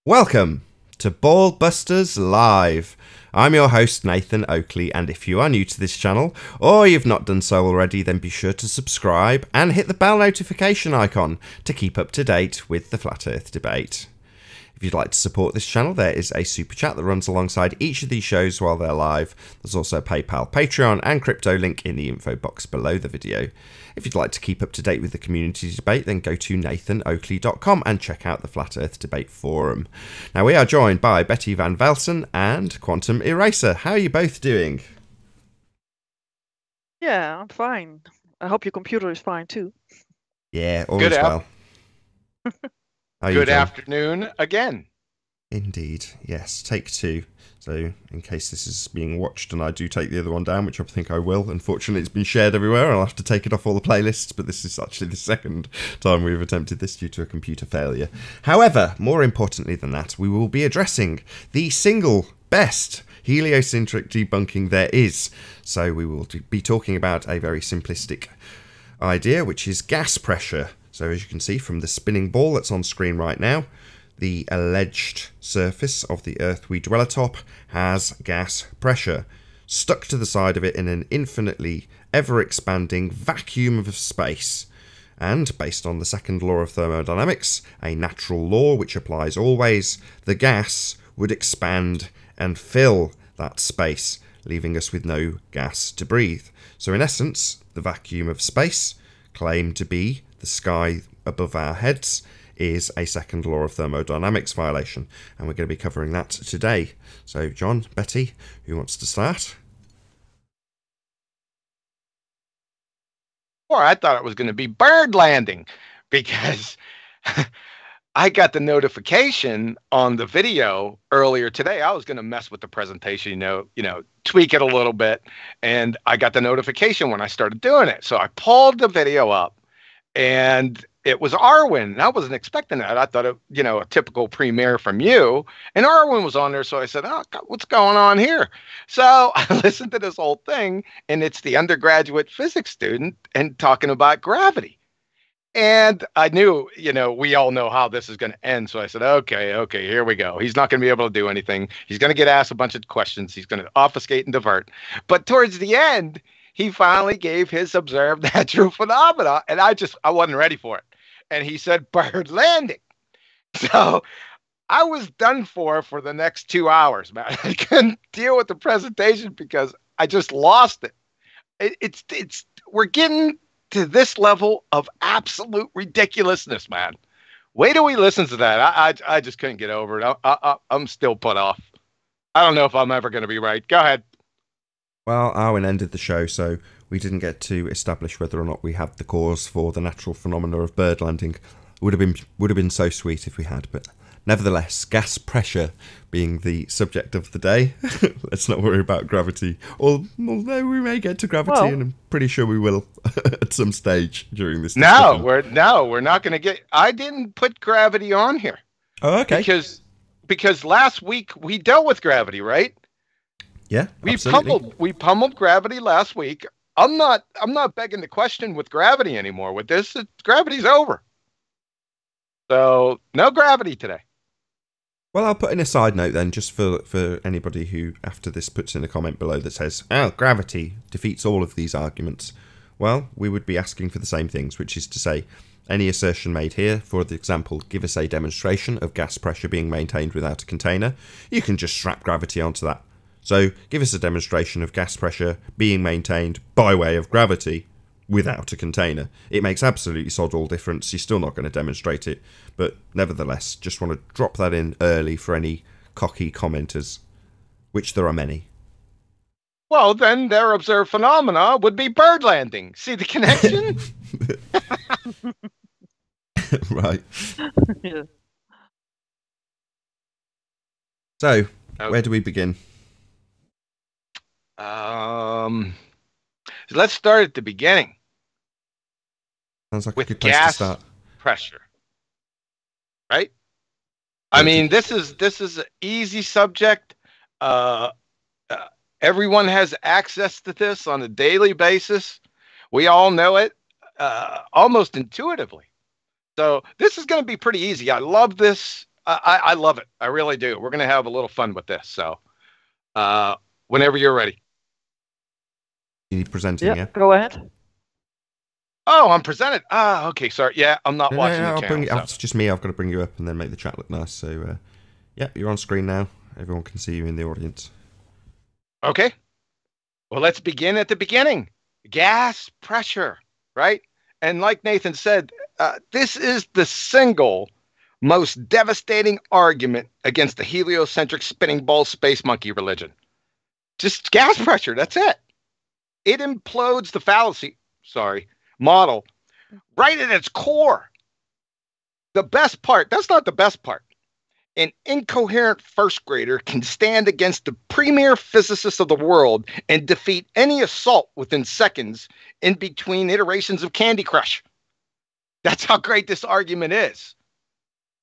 Welcome to BALLBUSTERS Live. I'm your host Nathan Oakley, and if you are new to this channel, or you've not done so already, then be sure to subscribe and hit the bell notification icon to keep up to date with the Flat Earth debate. If you'd like to support this channel, there is a super chat that runs alongside each of these shows while they're live. There's also a PayPal, Patreon and crypto link in the info box below the video. If you'd like to keep up to date with the community debate, then go to nathanoakley.com and check out the Flat Earth Debate Forum. Now, we are joined by Betty Van Velsen and Quantum Eraser. How are you both doing? Yeah, I'm fine. I hope your computer is fine too. Yeah, all is well. How are you, Good John? afternoon again. Indeed, yes. Take two. So, in case this is being watched and I do take the other one down, which I think I will, unfortunately it's been shared everywhere, I'll have to take it off all the playlists, but this is actually the second time we've attempted this due to a computer failure. However, more importantly than that, we will be addressing the single best heliocentric debunking there is. So we will be talking about a very simplistic idea, which is gas pressure. So as you can see from the spinning ball that's on screen right now, the alleged surface of the Earth we dwell atop has gas pressure. Stuck to the side of it in an infinitely ever-expanding vacuum of space. And, based on the second law of thermodynamics, a natural law which applies always, the gas would expand and fill that space, leaving us with no gas to breathe. So in essence, the vacuum of space, claimed to be the sky above our heads, is a second law of thermodynamics violation, and we're going to be covering that today. So John, Betty, who wants to start? Or I thought it was going to be bird landing, because I got the notification on the video earlier today. I was going to mess with the presentation, you know, tweak it a little bit, and I got the notification when I started doing it. So I pulled the video up, and it was Arwen. I wasn't expecting that. I thought it, a typical premiere from you. And Arwen was on there, so I said, "Oh, God, what's going on here?" So I listened to this whole thing, and it's the undergraduate physics student and talking about gravity. And I knew, we all know how this is going to end. So I said, okay, here we go. He's not going to be able to do anything. He's going to get asked a bunch of questions. He's going to obfuscate and divert. But towards the end, he finally gave his observed natural phenomena, and I wasn't ready for it. And he said bird landing. So I was done for the next 2 hours, man. I couldn't deal with the presentation because I just lost it. We're getting to this level of absolute ridiculousness, man. Wait till we listen to that. I just couldn't get over it. I'm still put off. I don't know if I'm ever going to be right. Go ahead. Well, Arwen ended the show, so we didn't get to establish whether or not we had the cause for the natural phenomena of bird landing. Would have been so sweet if we had, but nevertheless, gas pressure being the subject of the day. Let's not worry about gravity. Although we may get to gravity, and I'm pretty sure we will at some stage during this discussion. We're not going to get. I didn't put gravity on here. Oh, okay. Because last week we dealt with gravity, right? Yeah, we pummeled gravity last week. I'm not begging the question with gravity anymore. With this, gravity's over. So no gravity today. Well, I'll put in a side note then, just for anybody who after this puts in a comment below that says, "Oh, gravity defeats all of these arguments." Well, we would be asking for the same things, which is to say, any assertion made here, for example, give us a demonstration of gas pressure being maintained without a container. You can just strap gravity onto that. So, give us a demonstration of gas pressure being maintained by way of gravity without a container. It makes absolutely sod all difference. You're still not going to demonstrate it. But nevertheless, just want to drop that in early for any cocky commenters, which there are many. Well, then their observed phenomena would be bird landing. See the connection? Right. Yeah. So, where do we begin? Let's start at the beginning. Sounds like with a good place to start. Pressure, right? I mean, this is an easy subject. Everyone has access to this on a daily basis. We all know it almost intuitively. So this is going to be pretty easy. I love this I love it. I really do. We're going to have a little fun with this. So whenever you're ready. You need presenting, yeah? Go ahead. Oh, I'm presented. Ah, okay. Sorry. Yeah, I'm not watching the channel. It's just me. I've got to bring you up and then make the chat look nice. So, yeah, you're on screen now. Everyone can see you in the audience. Okay. Well, let's begin at the beginning. Gas pressure, right? And like Nathan said, this is the single most devastating argument against the heliocentric spinning ball space monkey religion. Just gas pressure. That's it. It implodes the fallacy model right at its core. The best part, that's not the best part. An incoherent first grader can stand against the premier physicists of the world and defeat any assault within seconds in between iterations of Candy Crush. That's how great this argument is,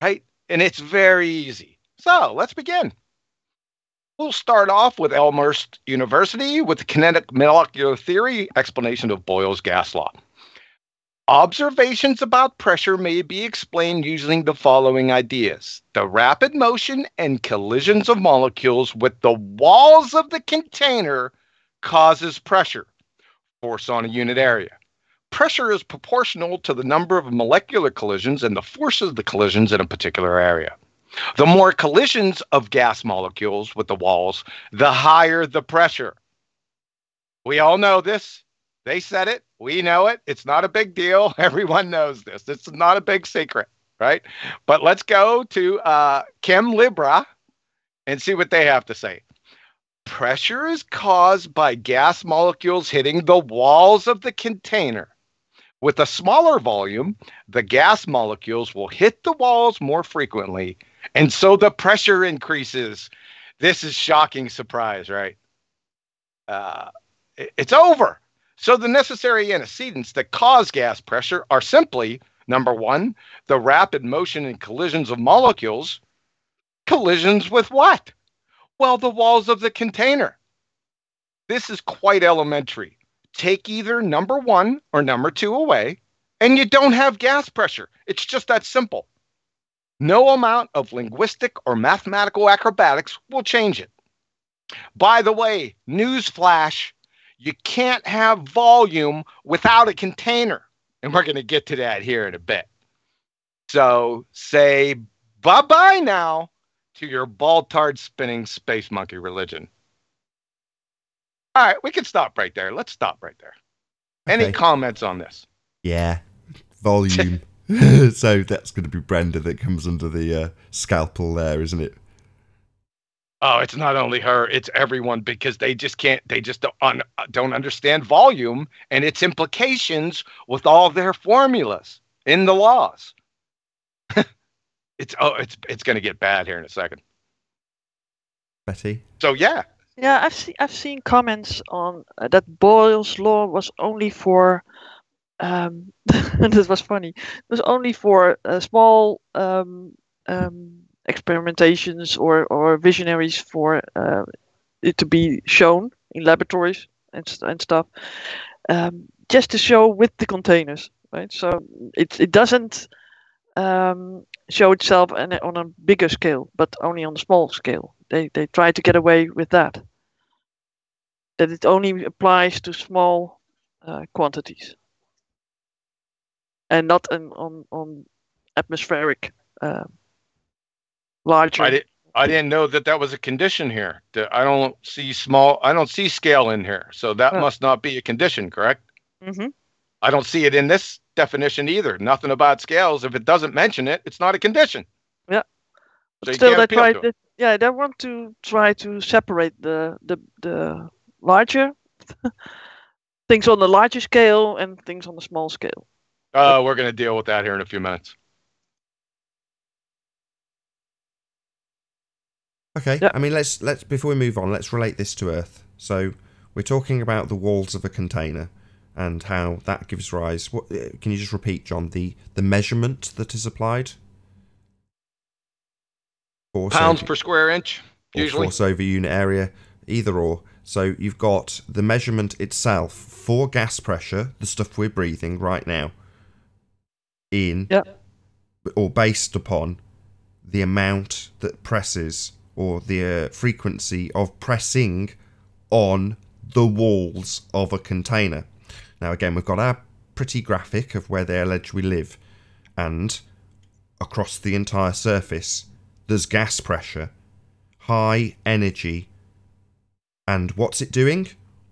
right? And it's very easy. So let's begin. We'll start off with Elmhurst University with the kinetic molecular theory explanation of Boyle's gas law. Observations about pressure may be explained using the following ideas. The rapid motion and collisions of molecules with the walls of the container causes pressure, force on a unit area. Pressure is proportional to the number of molecular collisions and the force of the collisions in a particular area. The more collisions of gas molecules with the walls, the higher the pressure. We all know this. They said it. We know it. It's not a big deal. Everyone knows this. It's not a big secret, right? But let's go to Chem Libra and see what they have to say. Pressure is caused by gas molecules hitting the walls of the container. With a smaller volume, the gas molecules will hit the walls more frequently, and so the pressure increases. This is shocking surprise, right? It's over. So the necessary antecedents that cause gas pressure are simply, number one, the rapid motion and collisions of molecules. Collisions with what? Well, the walls of the container. This is quite elementary. Take either number one or number two away, and you don't have gas pressure. It's just that simple. No amount of linguistic or mathematical acrobatics will change it. By the way, newsflash, you can't have volume without a container. And we're going to get to that here in a bit. So say bye-bye now to your ball-tard spinning space monkey religion. All right, we can stop right there. Let's stop right there. Okay. Any comments on this? Yeah, volume. So that's going to be Brenda that comes under the scalpel there, isn't it? Oh, it's not only her, it's everyone, because they just don't understand volume and its implications with all their formulas in the laws. It's going to get bad here in a second. Betty? So yeah. Yeah, I've seen comments on that Boyle's law was only for this was funny. It was only for small experimentations or visionaries for it to be shown in laboratories and stuff, just to show with the containers, right? So it doesn't show itself on a bigger scale, but only on a small scale. They try to get away with that. That it only applies to small quantities, and not on atmospheric larger. I didn't know that was a condition here. I don't see scale in here, so that must not be a condition, correct? Mm-hmm. I don't see it in this definition either. Nothing about scales. If it doesn't mention it, it's not a condition. Yeah. So still, they want to try to separate the larger things on the larger scale and things on the small scale. We're going to deal with that here in a few minutes. Okay, yeah. I mean, let's before we move on, let's relate this to Earth. So we're talking about the walls of a container and how that gives rise. Can you just repeat, John, the measurement that is applied? Pounds per square inch, usually. Force over unit area, either or. So you've got the measurement itself for gas pressure, the stuff we're breathing right now, or based upon the amount that presses, or the frequency of pressing on the walls of a container. Now again, we've got our pretty graphic of where they allege we live, and across the entire surface there's gas pressure, high energy, and what's it doing?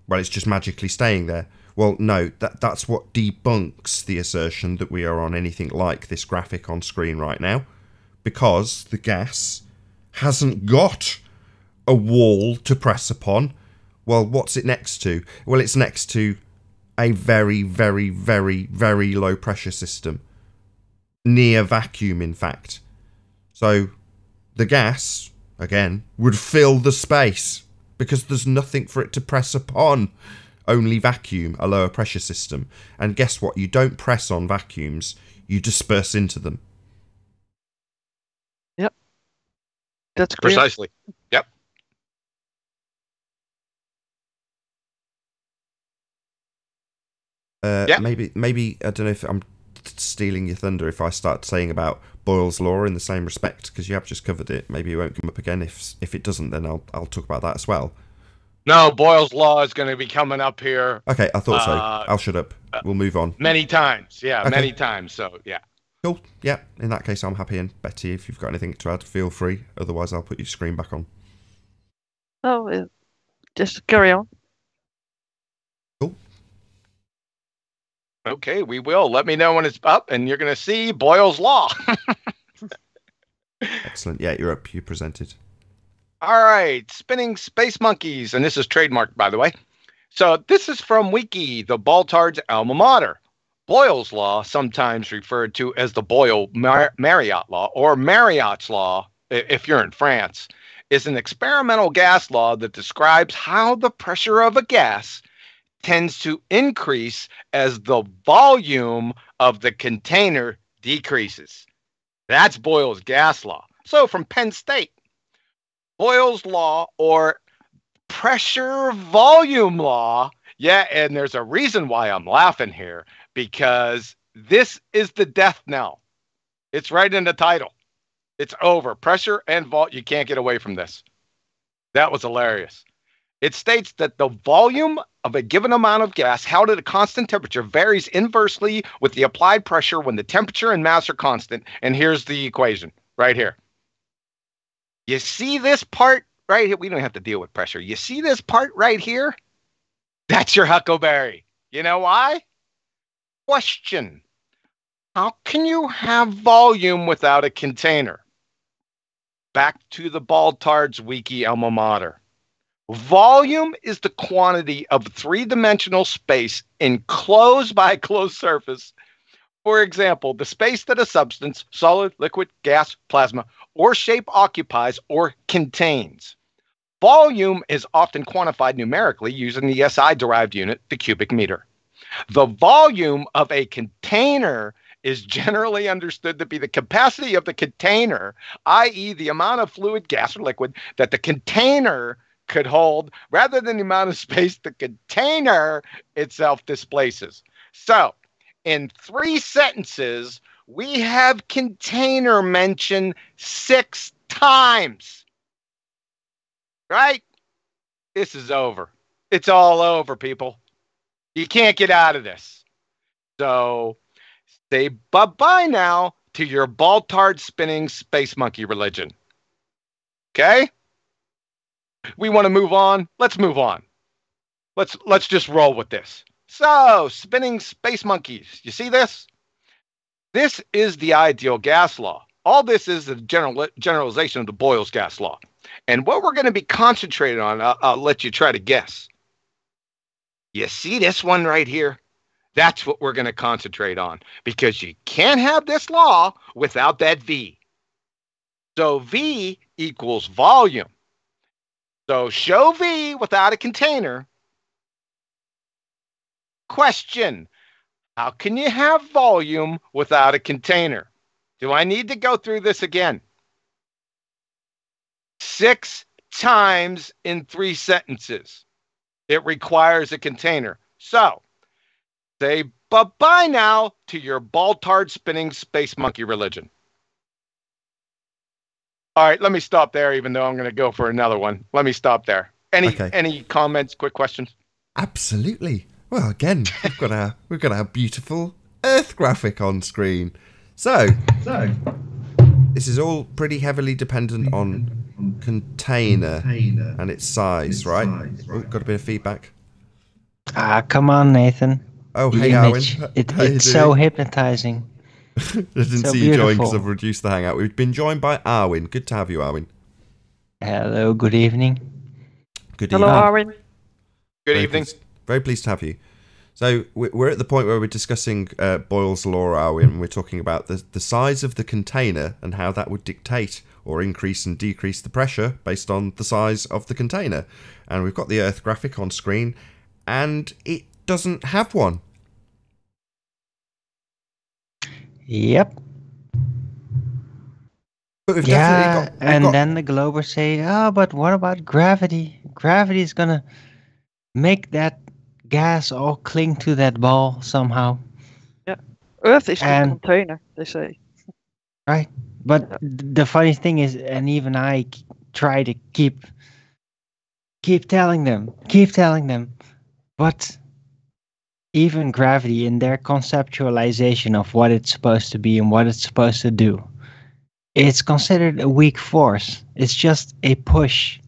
Well, it's just magically staying there. Well, no, that's what debunks the assertion that we are on anything like this graphic on screen right now, because the gas hasn't got a wall to press upon. Well, what's it next to? Well, it's next to a very, very, very, very low pressure system. Near vacuum, in fact. So the gas, again, would fill the space because there's nothing for it to press upon. Only vacuum, a lower pressure system. And guess what? You don't press on vacuums, you disperse into them. Yep. That's clear. Precisely. Yep. Maybe I don't know if I'm stealing your thunder if I start saying about Boyle's law in the same respect, because you have just covered it. Maybe it won't come up again. If it doesn't, then I'll talk about that as well. No, Boyle's law is going to be coming up here. Okay, I thought so. I'll shut up. We'll move on. Many times. Yeah, Okay. many times. So, yeah. Cool. Yeah, in that case, I'm happy. And Betty, if you've got anything to add, feel free. Otherwise, I'll put your screen back on. Oh, just carry on. Cool. Okay, we will. Let me know when it's up, and you're going to see Boyle's law. Excellent. Yeah, you're up. You presented. All right, spinning space monkeys, and this is trademarked, by the way. So this is from Wiki, the Baltard's alma mater. Boyle's law, sometimes referred to as the Boyle-Mariotte law, or Mariott's law, if you're in France, is an experimental gas law that describes how the pressure of a gas tends to increase as the volume of the container decreases. That's Boyle's gas law. So from Penn State, Boyle's law, or pressure volume law. Yeah, and there's a reason why I'm laughing here, because this is the death knell. It's right in the title. It's over. Pressure and volume. You can't get away from this. That was hilarious. It states that the volume of a given amount of gas held at a constant temperature varies inversely with the applied pressure when the temperature and mass are constant. And here's the equation right here. You see this part right here? We don't have to deal with pressure. You see this part right here? That's your huckleberry. You know why? Question. How can you have volume without a container? Back to the Baltard's Wiki alma mater. Volume is the quantity of three-dimensional space enclosed by a closed surface. For example, the space that a substance, solid, liquid, gas, plasma, or shape occupies or contains. Volume is often quantified numerically using the SI-derived unit, the cubic meter. The volume of a container is generally understood to be the capacity of the container, i.e. the amount of fluid, gas, or liquid that the container could hold, rather than the amount of space the container itself displaces. So, in 3 sentences, we have container mentioned 6 times. Right? This is over. It's all over, people. You can't get out of this. So, say bye-bye now to your Baltard spinning space monkey religion. Okay? We want to move on. Let's move on. Let's just roll with this. So, spinning space monkeys. You see this? This is the ideal gas law. All this is a generalization of the Boyle's gas law. And what we're going to be concentrating on, I'll let you try to guess. You see this one right here? That's what we're going to concentrate on, because you can't have this law without that V. So V equals volume. So show V without a container. Question: how can you have volume without a container? Do I need to go through this again? 6 times in 3 sentences. It requires a container. So, say bye-bye now to your Baltard spinning space monkey religion. All right, let me stop there, even though I'm going to go for another one. Let me stop there. Any comments, quick questions? Absolutely. Well, again, we've got our beautiful Earth graphic on screen. So this is all pretty heavily dependent on container and its size, right? Oh, got a bit of feedback. Come on, Nathan. Oh, The hey, image. Arwen. It's so hypnoptizing. I didn't so see you join because beautiful. I've reduced the hangout. We've been joined by Arwen. Good to have you, Arwen. Hello, good evening. Good Hello, evening. Arwen. Good evening. Very pleased to have you. So we're at the point where we're discussing Boyle's law, Arwen. We're talking about the size of the container and how that would dictate or increase and decrease the pressure based on the size of the container. And we've got the Earth graphic on screen, and it doesn't have one. Yep. But we've Yeah, definitely and got then the Globers say, oh, but what about gravity? Gravity is gonna make that gas all cling to that ball somehow, Earth is the And- container, they say. right? But the funny thing is, and even I try to keep telling them, but even gravity in their conceptualization of what it's supposed to be and what it's supposed to do, it's considered a weak force. It's just a push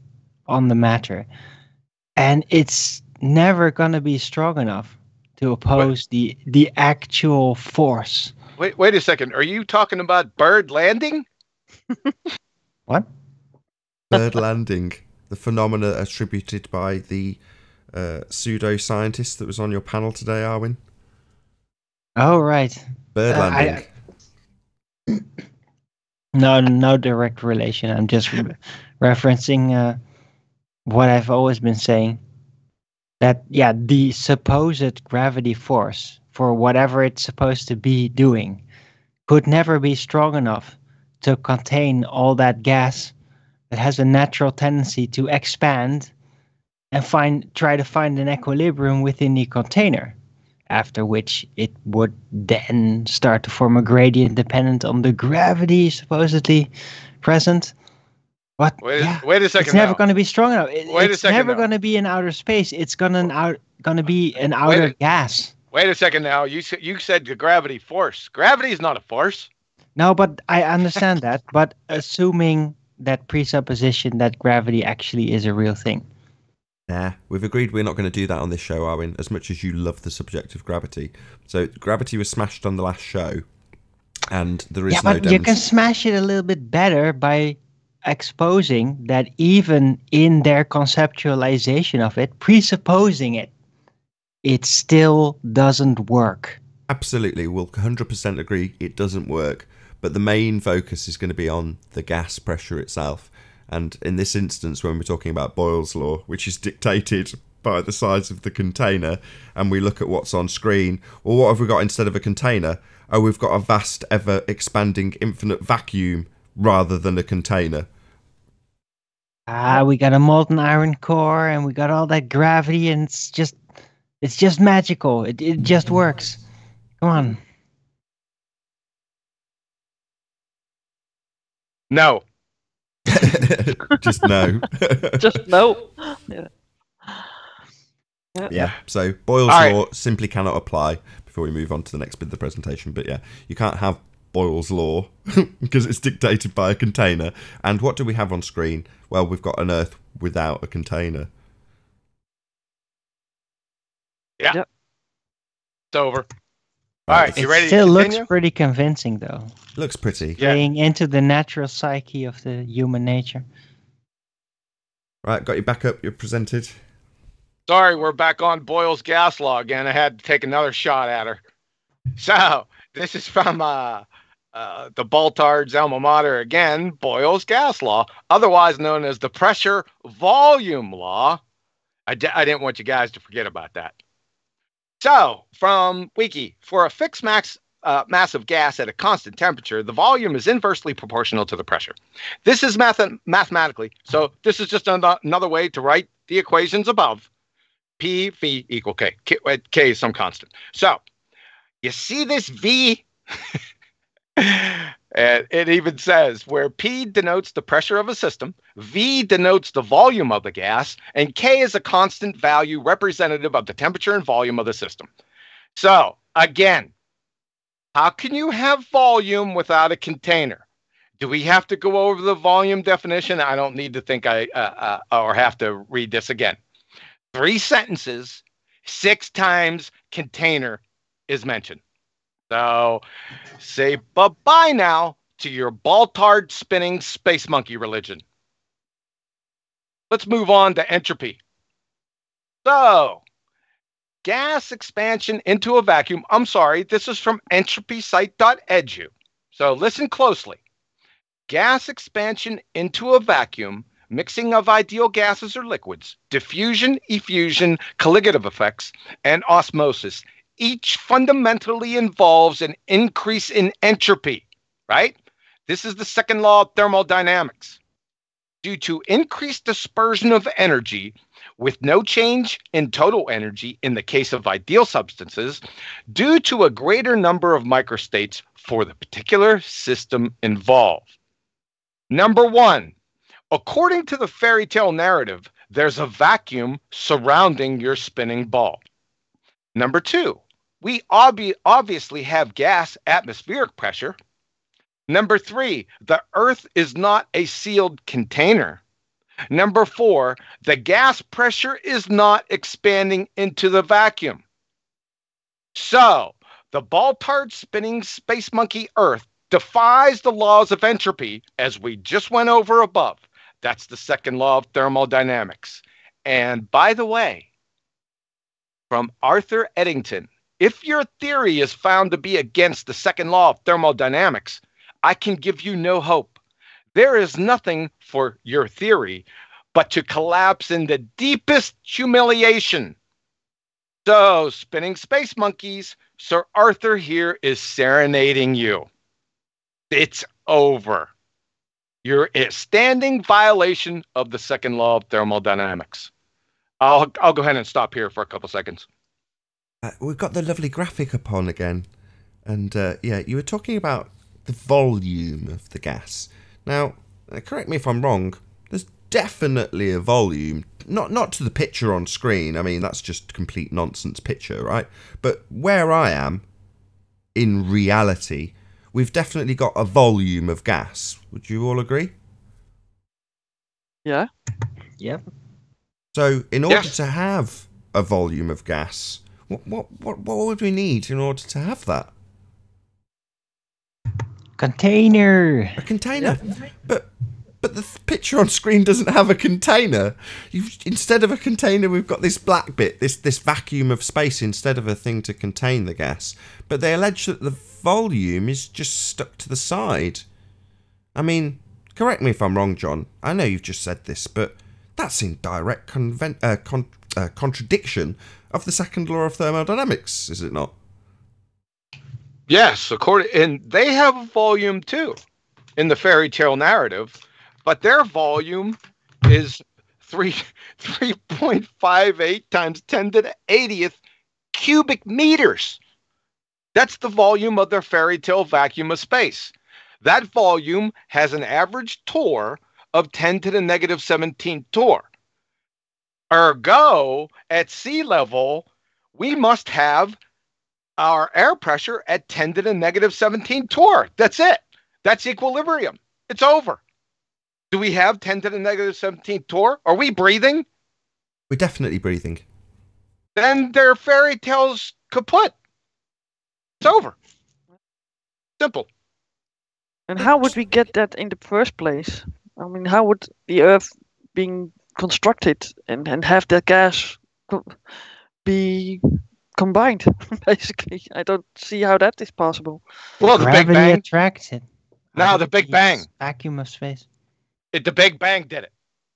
on the matter. And it's never going to be strong enough to oppose the actual force. Wait a second. Are you talking about bird landing? What? bird landing, the phenomena attributed by the pseudo-scientist that was on your panel today, Arwen. Oh, right. Bird landing. No direct relation. I'm just referencing what I've always been saying. That, yeah, the supposed gravity force for whatever it's supposed to be doing could never be strong enough to contain all that gas that has a natural tendency to expand and try to find an equilibrium within the container, after which it would then start to form a gradient dependent on the gravity supposedly present. But Wait a second. it's never now. going to be strong enough. Wait a It's second never now. going to be in outer space. It's going to be an outer gas. Wait a second now. You said the gravity force. Gravity is not a force. No, but I understand that. But assuming that presupposition that gravity actually is a real thing. Nah, we've agreed we're not going to do that on this show, Arwen, as much as you love the subject of gravity. So gravity was smashed on the last show, and there is no but you can smash it a little bit better by exposing that even in their conceptualization of it, presupposing it, it still doesn't work. Absolutely, we'll 100% agree it doesn't work, but the main focus is going to be on the gas pressure itself. And in this instance, when we're talking about Boyle's law, which is dictated by the size of the container, and we look at what's on screen, well, what have we got instead of a container? Oh, we've got a vast, ever-expanding, infinite vacuum rather than a container. We got a molten iron core, and we got all that gravity, and it's just magical. It just works. Come on. No. Just no. Just no. Yeah. Yeah, so Boyle's All law simply cannot apply before we move on to the next bit of the presentation. But yeah, you can't have Boyle's law because it's dictated by a container. And what do we have on screen? Well, we've got an Earth without a container. Yeah. Yep. It's over. All right, you ready It still to looks continue? pretty convincing, though. Looks pretty. Yeah. Playing into the natural psyche of the human nature. Right, got you back up. You're presented. Sorry, we're back on Boyle's gas law again. I had to take another shot at her. So this is from the Baltard's alma mater again, Boyle's gas law, otherwise known as the pressure volume law. I didn't want you guys to forget about that. So from Wiki, for a fixed mass of gas at a constant temperature, the volume is inversely proportional to the pressure. This is mathematically, so this is just another way to write the equations above. P, V equal K. K is some constant. So, you see this V? And it even says where P denotes the pressure of a system, V denotes the volume of the gas, and K is a constant value representative of the temperature and volume of the system. So, again, how can you have volume without a container? Do we have to go over the volume definition? I don't need to think or have to read this again. 3 sentences, 6 times container is mentioned. So say bye-bye now to your ball-tard spinning space monkey religion. Let's move on to entropy. So, gas expansion into a vacuum. I'm sorry, this is from entropysite.edu. So listen closely. Gas expansion into a vacuum, mixing of ideal gases or liquids, diffusion, effusion, colligative effects, and osmosis each fundamentally involves an increase in entropy, right? This is the second law of thermodynamics. Due to increased dispersion of energy with no change in total energy in the case of ideal substances, due to a greater number of microstates for the particular system involved. Number 1, according to the fairy tale narrative, there's a vacuum surrounding your spinning ball. Number 2, we obviously have gas atmospheric pressure. Number 3, the Earth is not a sealed container. Number 4, the gas pressure is not expanding into the vacuum. So, the ball-tard spinning space monkey Earth defies the laws of entropy as we just went over above. That's the second law of thermodynamics. And by the way, from Arthur Eddington, if your theory is found to be against the second law of thermodynamics, I can give you no hope. There is nothing for your theory but to collapse in the deepest humiliation. So, spinning space monkeys, Sir Arthur here is serenading you. It's over. You're a standing violation of the second law of thermodynamics. I'll go ahead and stop here for a couple seconds. We've got the lovely graphic up on again. And yeah, you were talking about the volume of the gas. Now, correct me if I'm wrong, there's definitely a volume. Not to the picture on screen. I mean, that's just complete nonsense picture, right? But where I am, in reality, we've definitely got a volume of gas. Would you all agree? Yeah. Yep. So, in order to have a volume of gas, what would we need in order to have that? Container. A container. But the picture on screen doesn't have a container. Instead of a container, we've got this black bit, this vacuum of space instead of a thing to contain the gas. But they allege that the volume is just stuck to the side. I mean, correct me if I'm wrong, John. I know you've just said this, but that's in direct contradiction of the second law of thermodynamics, is it not? Yes, and they have a volume too in the fairy tale narrative, but their volume is 3.58 times 10 to the 80th cubic meters. That's the volume of their fairy tale vacuum of space. That volume has an average torr of 10 to the negative 17 torr. Ergo, at sea level, we must have our air pressure at 10 to the negative 17 torr. That's it. That's equilibrium. It's over. Do we have 10 to the negative 17 torr? Are we breathing? We're definitely breathing. Then their fairy tale's kaput. It's over. Simple. And how would we get that in the first place? I mean, how would the Earth being constructed and have that gas be combined, basically? I don't see how that is possible. Well, the Big Gravity Bang. attracts it. No, the Big Bang. Vacuum of space. The Big Bang did it.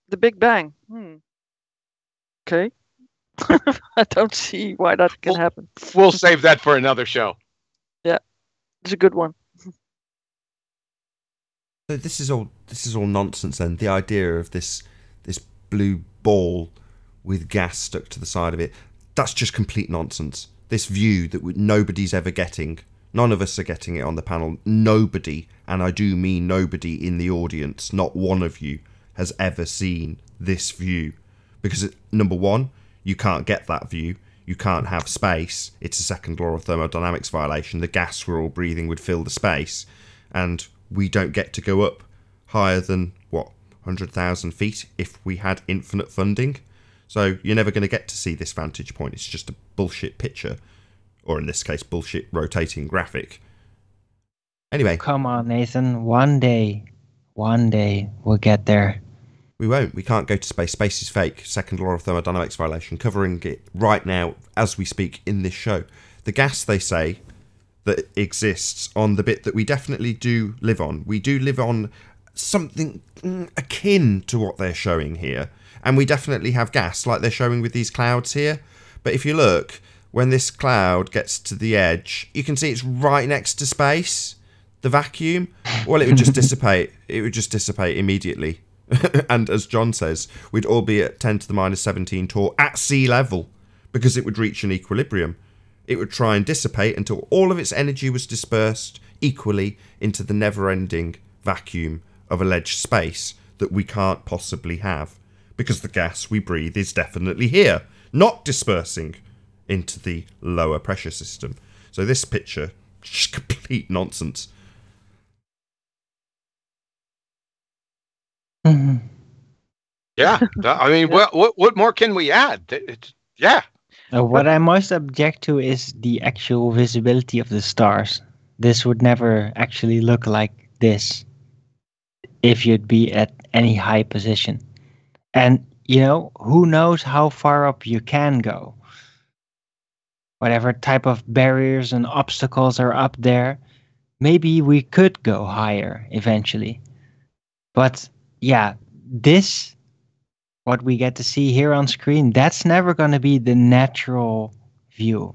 The Big Bang. Okay. I don't see why that can happen. We'll save that for another show. Yeah, it's a good one. So this is all nonsense then. The idea of this blue ball with gas stuck to the side of it, that's just complete nonsense. This view that nobody's ever getting, None of us are getting it on the panel. Nobody, and I do mean nobody in the audience, not one of you, has ever seen this view. Because, number one, you can't get that view. You can't have space. It's a second law of thermodynamics violation. The gas we're all breathing would fill the space. And we don't get to go up higher than, 100,000 feet if we had infinite funding. So you're never going to get to see this vantage point. It's just a bullshit picture. Or in this case, bullshit rotating graphic. Anyway. Come on, Nathan. One day we'll get there. We won't. We can't go to space. Space is fake. Second law of thermodynamics violation. Covering it right now as we speak in this show. The gas, they say, that exists on the bit that we definitely do live on. We do live on something akin to what they're showing here. And we definitely have gas, like they're showing with these clouds here. But if you look, when this cloud gets to the edge, you can see it's right next to space. The vacuum, well, it would just dissipate. It would just dissipate immediately. And as John says, we'd all be at 10 to the minus 17 torr at sea level because it would reach an equilibrium. It would try and dissipate until all of its energy was dispersed equally into the never-ending vacuum of alleged space that we can't possibly have because the gas we breathe is definitely here, not dispersing into the lower pressure system. So this picture, just complete nonsense. Mm-hmm. Yeah, I mean, what more can we add? Yeah. What I most object to is the actual visibility of the stars. This would never actually look like this if you'd be at any high position. And, who knows how far up you can go. Whatever type of barriers and obstacles are up there, maybe we could go higher eventually. But, yeah, what we get to see here on screen, that's never going to be the natural view.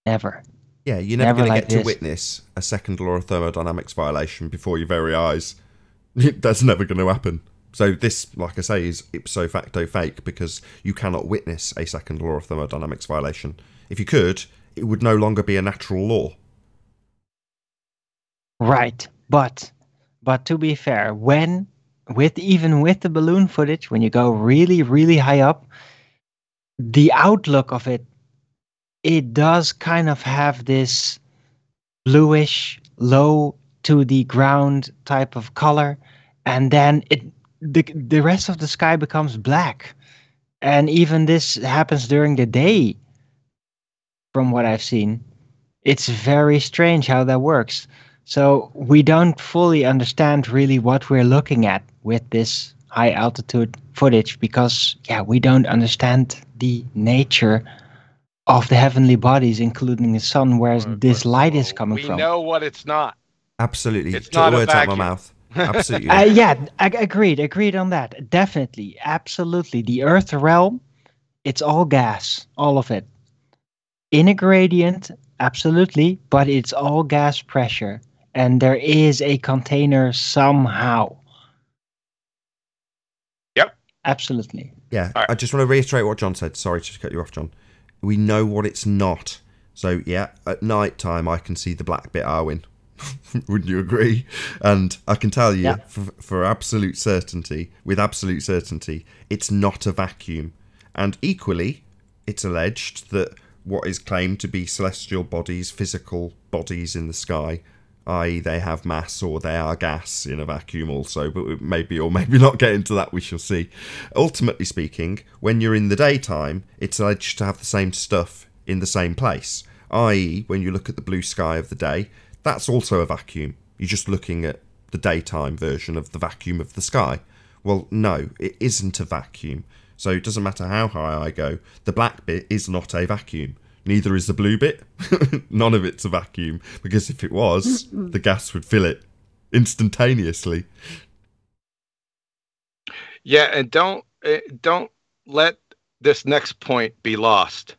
Never. Yeah, you're never going to get to witness a second law of thermodynamics violation before your very eyes. That's never going to happen. So this, like I say, is ipso facto fake because you cannot witness a second law of thermodynamics violation. If you could, it would no longer be a natural law. Right, but to be fair, even with the balloon footage, when you go really, really high up, the outlook of it does kind of have this bluish, low to the ground type of color, and then the rest of the sky becomes black. And even this happens during the day, from what I've seen. It's very strange how that works. So we don't fully understand really what we're looking at with this high altitude footage because, we don't understand the nature of the heavenly bodies, including the sun, where this light is coming from. We know what it's not. Absolutely. It's not words a out of vacuum. my mouth. Absolutely. Agreed on that. Definitely. Absolutely. The Earth realm, it's all gas. All of it. In a gradient, absolutely, but it's all gas pressure. And there is a container somehow. Yep. Absolutely. Yeah, Right. I just want to reiterate what John said. Sorry to cut you off, John. We know what it's not. So, at night time, I can see the black bit Arwen. Wouldn't you agree? And I can tell you, for absolute certainty, it's not a vacuum. And equally, it's alleged that what is claimed to be celestial bodies, physical bodies in the sky, i.e. they have mass or they are gas in a vacuum also, but maybe or maybe not get into that, we shall see. Ultimately speaking, when you're in the daytime, it's alleged to have the same stuff in the same place, i.e. when you look at the blue sky of the day, that's also a vacuum. You're just looking at the daytime version of the vacuum of the sky. Well, no, it isn't a vacuum. So it doesn't matter how high I go, the black bit is not a vacuum. Neither is the blue bit. None of it's a vacuum. Because if it was, the gas would fill it instantaneously. Yeah, and don't let this next point be lost.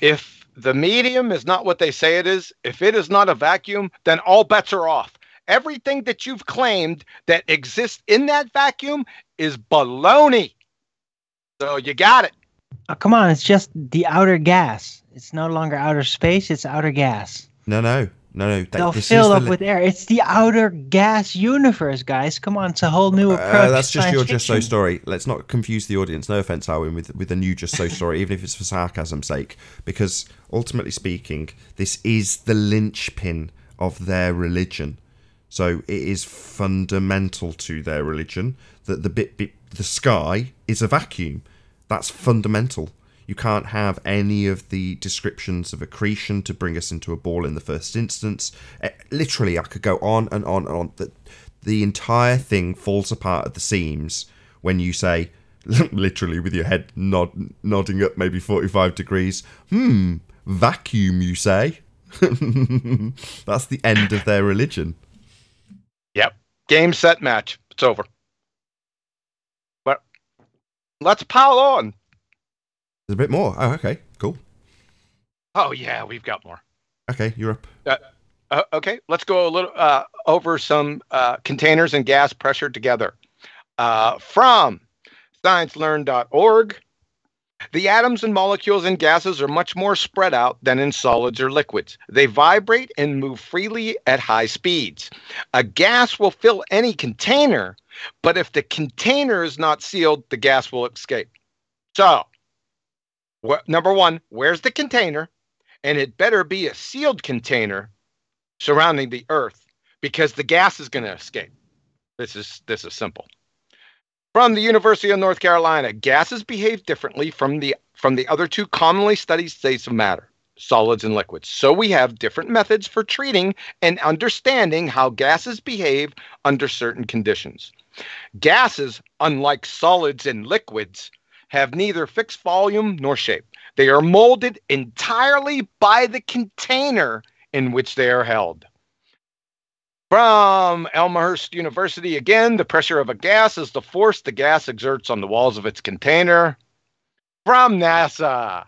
If the medium is not what they say it is, if it is not a vacuum, then all bets are off. Everything that you've claimed that exists in that vacuum is baloney. So you got it. Oh, come on, it's just the outer gas. It's no longer outer space, it's outer gas. No. No, They'll fill up with air. It's the outer gas universe, guys. Come on, it's a whole new approach. That's just your fiction. Just So story. Let's not confuse the audience. No offense, Arwin, with a new Just So story, even if it's for sarcasm's sake. Because ultimately speaking, this is the linchpin of their religion. So it is fundamental to their religion that the sky is a vacuum. That's fundamental. You can't have any of the descriptions of accretion to bring us into a ball in the first instance. Literally, I could go on and on and on. The entire thing falls apart at the seams when you say, literally with your head nodding up maybe 45 degrees, vacuum, you say? That's the end of their religion. Yep. Game, set, match. It's over. But let's pile on. There's a bit more. Oh, okay. Cool. Oh, yeah, we've got more. Okay, you're up. Okay, let's go a little over some containers and gas pressure together. From sciencelearn.org, the atoms and molecules in gases are much more spread out than in solids or liquids. They vibrate and move freely at high speeds. A gas will fill any container, but if the container is not sealed, the gas will escape. So, number one, where's the container? And it better be a sealed container surrounding the Earth, because the gas is going to escape. This is simple. From the University of North Carolina, gases behave differently from the other two commonly studied states of matter, solids and liquids. So we have different methods for treating and understanding how gases behave under certain conditions. Gases, unlike solids and liquids, have neither fixed volume nor shape. They are molded entirely by the container in which they are held. From Elmhurst University again, the pressure of a gas is the force the gas exerts on the walls of its container. From NASA,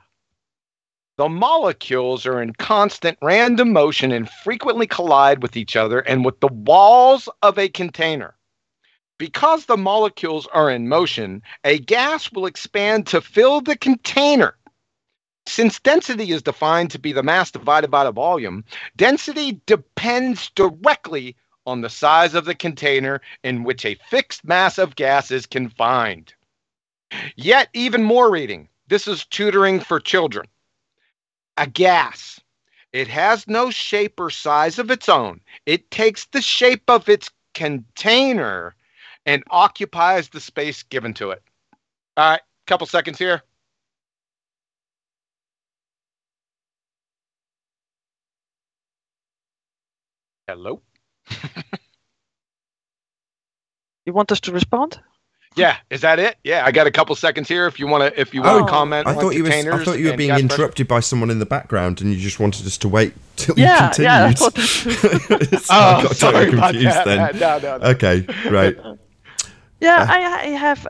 the molecules are in constant random motion and frequently collide with each other and with the walls of a container. Because the molecules are in motion, a gas will expand to fill the container. Since density is defined to be the mass divided by the volume, density depends directly on the size of the container in which a fixed mass of gas is confined. Yet even more reading. This is tutoring for children. A gas. It has no shape or size of its own. It takes the shape of its container and occupies the space given to it. All right, couple seconds here. Hello? You want us to respond? Yeah, is that it? Yeah, I got a couple seconds here if you want to comment I on thought containers. you were being interrupted by someone in the background and you just wanted us to wait till you continued. Yeah, I thought that too. I got totally confused then. No. Okay, right. Yeah,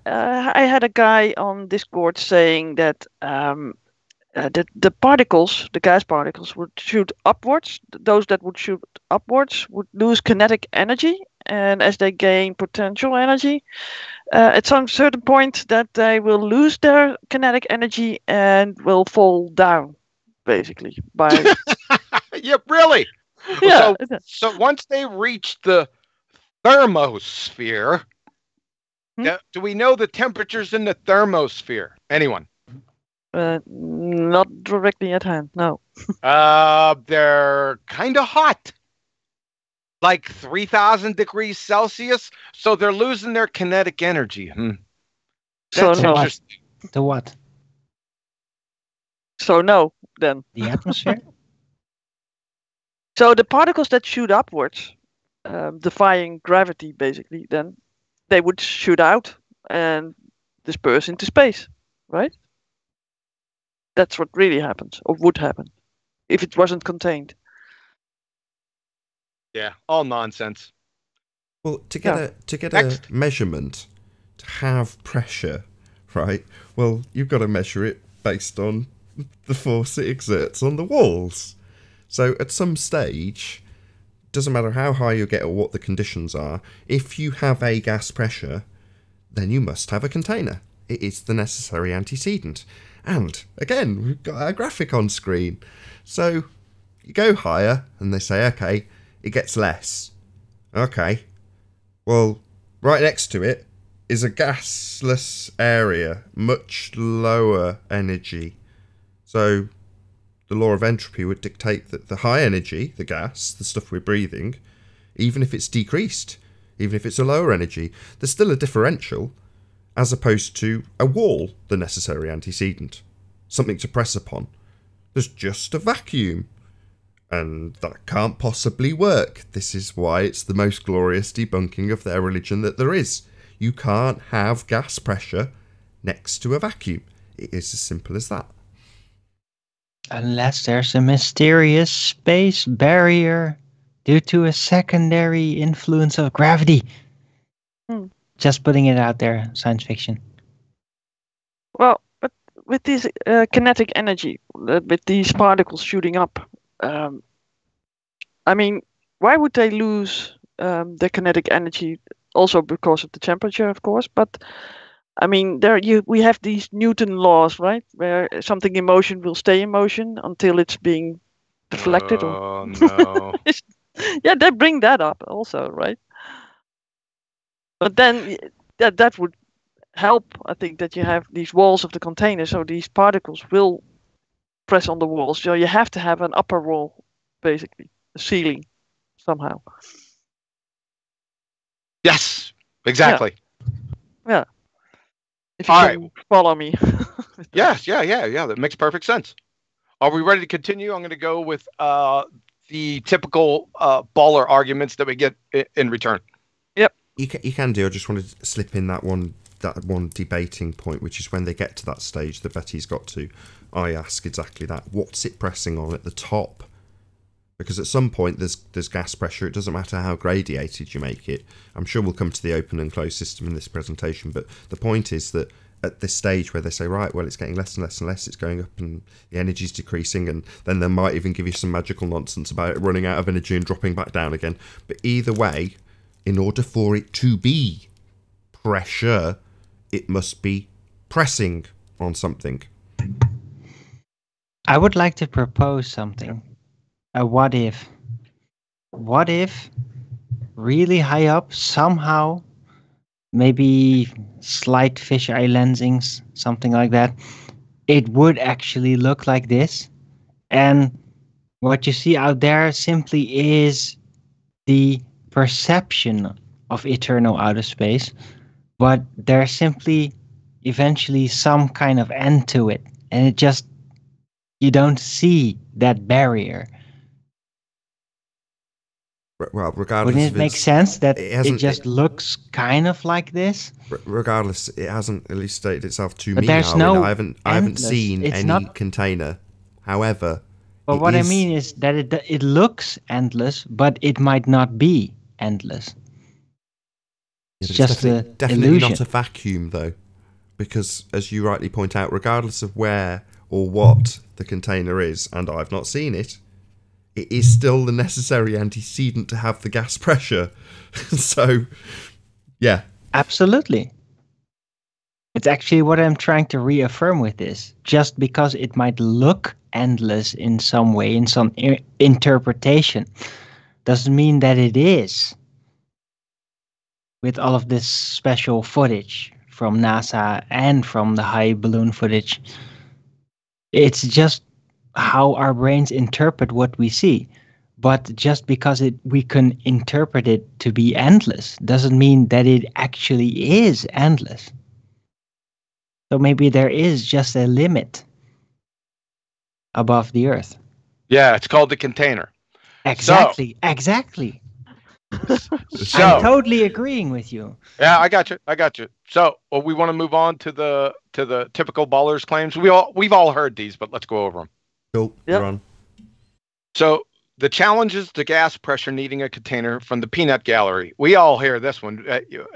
I had a guy on Discord saying that the particles, the gas particles, would shoot upwards. Those that would shoot upwards would lose kinetic energy, and as they gain potential energy, at some certain point that they will lose their kinetic energy and will fall down, basically. By yeah, really? yeah. So once they reach the thermosphere, do we know the temperatures in the thermosphere? Anyone? Not directly at hand, no. They're kind of hot. Like 3,000 degrees Celsius. So they're losing their kinetic energy. That's no. interesting. To what? So no, then. The atmosphere? So the particles that shoot upwards, defying gravity, basically, then they would shoot out and disperse into space, right? That's what really happens, or would happen, if it wasn't contained. Yeah, all nonsense. Well, to get a measurement, to have pressure, right? Well, you've got to measure it based on the force it exerts on the walls. So at some stage, doesn't matter how high you get or what the conditions are, if you have a gas pressure, then you must have a container. It is the necessary antecedent. And again, we've got our graphic on screen. So You go higher, and they say, okay, it gets less. Okay. Well, right next to it is a gasless area, much lower energy. So the law of entropy would dictate that the high energy, the gas, the stuff we're breathing, even if it's decreased, even if it's a lower energy, there's still a differential, as opposed to a wall, the necessary antecedent, something to press upon. There's just a vacuum, and that can't possibly work. This is why it's the most glorious debunking of their religion that there is. You can't have gas pressure next to a vacuum. It is as simple as that. Unless there's a mysterious space barrier due to a secondary influence of gravity. Just putting it out there, science fiction. Well, but with this kinetic energy, with these particles shooting up, I mean, why would they lose their kinetic energy? Also because of the temperature, of course. But I mean, we have these Newton laws, right? Where something in motion will stay in motion until it's being deflected. Oh, no. Yeah, they bring that up also, right? But then that would help, I think, that you have these walls of the container, so these particles will press on the walls. So you have to have an upper wall, basically, a ceiling, somehow. Yes, exactly. Yeah. If you All can follow me. Yes, yeah. That makes perfect sense. Are we ready to continue? I'm going to go with the typical baller arguments that we get in return. Yep. You can do. I just wanted to slip in that one debating point, which is when they get to that stage that Betty's got to. I ask exactly that. What's it pressing on at the top? Because at some point there's gas pressure. It doesn't matter how gradiated you make it. I'm sure we'll come to the open and closed system in this presentation, but the point is that at this stage where they say, right, well, it's getting less and less and less, it's going up and the energy's decreasing, and then they might even give you some magical nonsense about it running out of energy and dropping back down again. But either way, in order for it to be pressure, it must be pressing on something. I would like to propose something. A what if? What if really high up somehow, maybe slight fisheye lensings, something like that, it would actually look like this, and what you see out there simply is the perception of eternal outer space, but there's simply eventually some kind of end to it, and it just, you don't see that barrier. Well, regardless, wouldn't it make sense that it just looks kind of like this? Regardless, it hasn't at least stated itself to But me. there's Harwin. no I haven't endless. seen It's any not- container. However, But what I mean is that it looks endless, but it might not be endless. It's just definitely illusion. not a vacuum, though, because as you rightly point out, regardless of where or what the container is, and I've not seen it, it is still the necessary antecedent to have the gas pressure. So, yeah. Absolutely. It's actually what I'm trying to reaffirm with this. Just because it might look endless in some way, in some interpretation, doesn't mean that it is. With all of this special footage from NASA and from the high balloon footage, it's just how our brains interpret what we see. But just because we can interpret it to be endless doesn't mean that it actually is endless. So maybe there is just a limit above the Earth. Yeah, it's called the container. Exactly. So, I'm totally agreeing with you. Yeah, I got you. So, we want to move on to the typical ballers claims. We've all heard these, but let's go over them. Cool. Yep. You're on. So, the challenges to gas pressure needing a container from the peanut gallery. We all hear this one.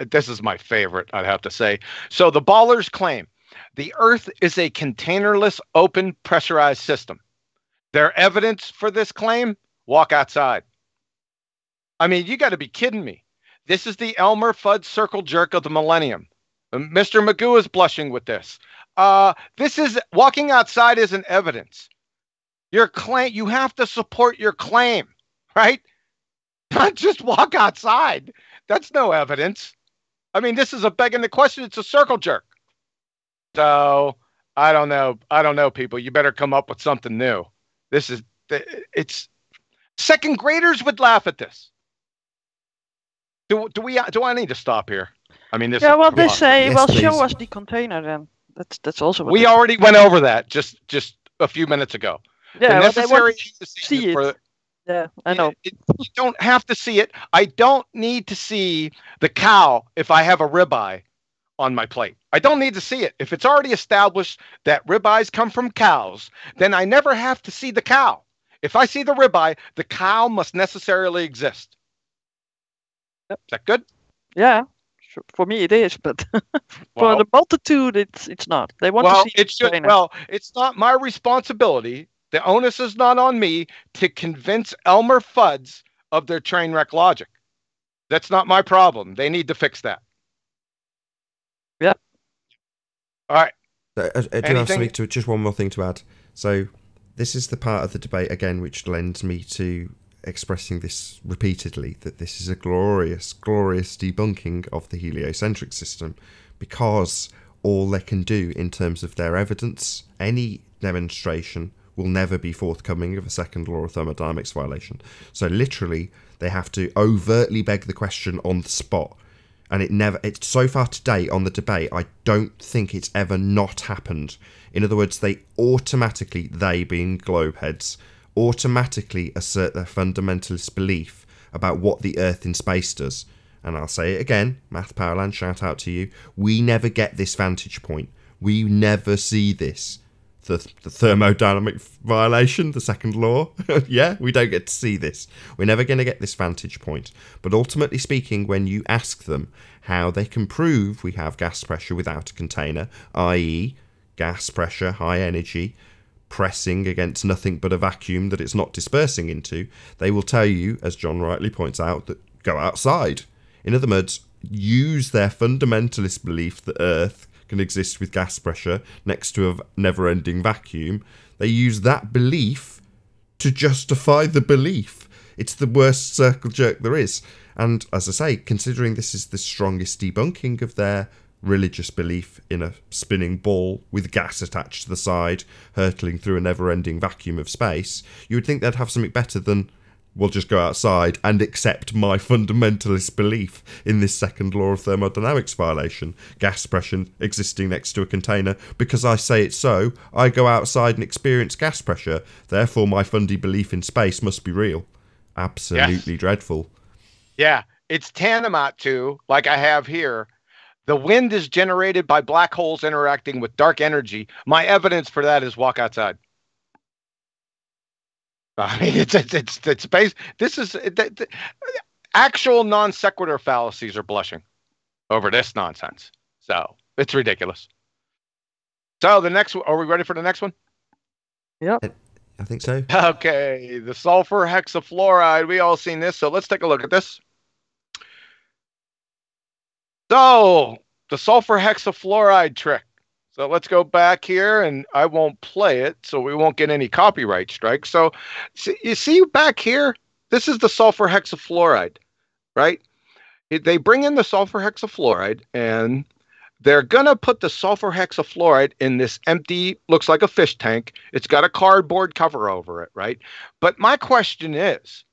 This is my favorite, I'd have to say. So, the ballers claim the Earth is a containerless, open, pressurized system. Their evidence for this claim? Walk outside. I mean, you got to be kidding me. This is the Elmer Fudd circle jerk of the millennium. Mr. Magoo is blushing with this. This is walking outside isn't evidence. Your claim, you have to support your claim, right? Not just walk outside. That's no evidence. I mean, this is a begging the question. It's a circle jerk. So I don't know. I don't know, people. You better come up with something new. It's second graders would laugh at this. Do I need to stop here? I mean, this. Yeah, well, they say, Yes, well, please. show us the container then. That's also what We they- already went over that just a few minutes ago. Yeah, The well, they want necessary to see it. for Yeah, I know. you don't have to see it. I don't need to see the cow if I have a ribeye on my plate. I don't need to see it. If it's already established that ribeyes come from cows, then I never have to see the cow. If I see the ribeye, the cow must necessarily exist. Yep. Is that good? Yeah, sure. For me it is, but for Well- the multitude, it's not. They want Well, to see the it should. container. Well, it's not my responsibility. The onus is not on me to convince Elmer Fudd's of their train wreck logic. That's not my problem. They need to fix that. Yeah. All right. I do have Anything? something to, just one more thing to add. So this is the part of the debate again which lends me to expressing this repeatedly, that this is a glorious, glorious debunking of the heliocentric system, because all they can do in terms of their evidence, any demonstration, will never be forthcoming of a second law of thermodynamics violation. So literally, they have to overtly beg the question on the spot. And it's so far to date on the debate, I don't think it's ever not happened. In other words, they being globeheads, automatically assert their fundamentalist belief about what the Earth in space does. And I'll say it again, Math Powerland, shout out to you. We never get this vantage point. We never see this. The thermodynamic violation, the second law. Yeah, we don't get to see this. We're never going to get this vantage point. But ultimately speaking, when you ask them how they can prove we have gas pressure without a container, i.e. gas pressure, high energy, pressing against nothing but a vacuum that it's not dispersing into, they will tell you, as John rightly points out, that go outside. In other words, use their fundamentalist belief that Earth can exist with gas pressure next to a never-ending vacuum. They use that belief to justify the belief. It's the worst circle jerk there is. And as I say, considering this is the strongest debunking of their religious belief in a spinning ball with gas attached to the side, hurtling through a never-ending vacuum of space, you would think they'd have something better than, we'll just go outside and accept my fundamentalist belief in this second law of thermodynamics violation, gas pressure existing next to a container. Because I say it's so, I go outside and experience gas pressure, therefore my fundy belief in space must be real. Absolutely dreadful. Yeah, it's tantamount to, like I have here, the wind is generated by black holes interacting with dark energy. My evidence for that is walk outside. I mean, it's based. This is the actual non sequitur fallacies are blushing over this nonsense. So it's ridiculous. So the next one, are we ready for the next one? Yep. I think so. Okay, the sulfur hexafluoride. We all seen this, so let's take a look at this. So the sulfur hexafluoride trick. So let's go back here, and I won't play it, so we won't get any copyright strikes. So you see back here, this is the sulfur hexafluoride, right? They bring in the sulfur hexafluoride, and they're going to put the sulfur hexafluoride in this empty, looks like a fish tank. It's got a cardboard cover over it, right? But my question is,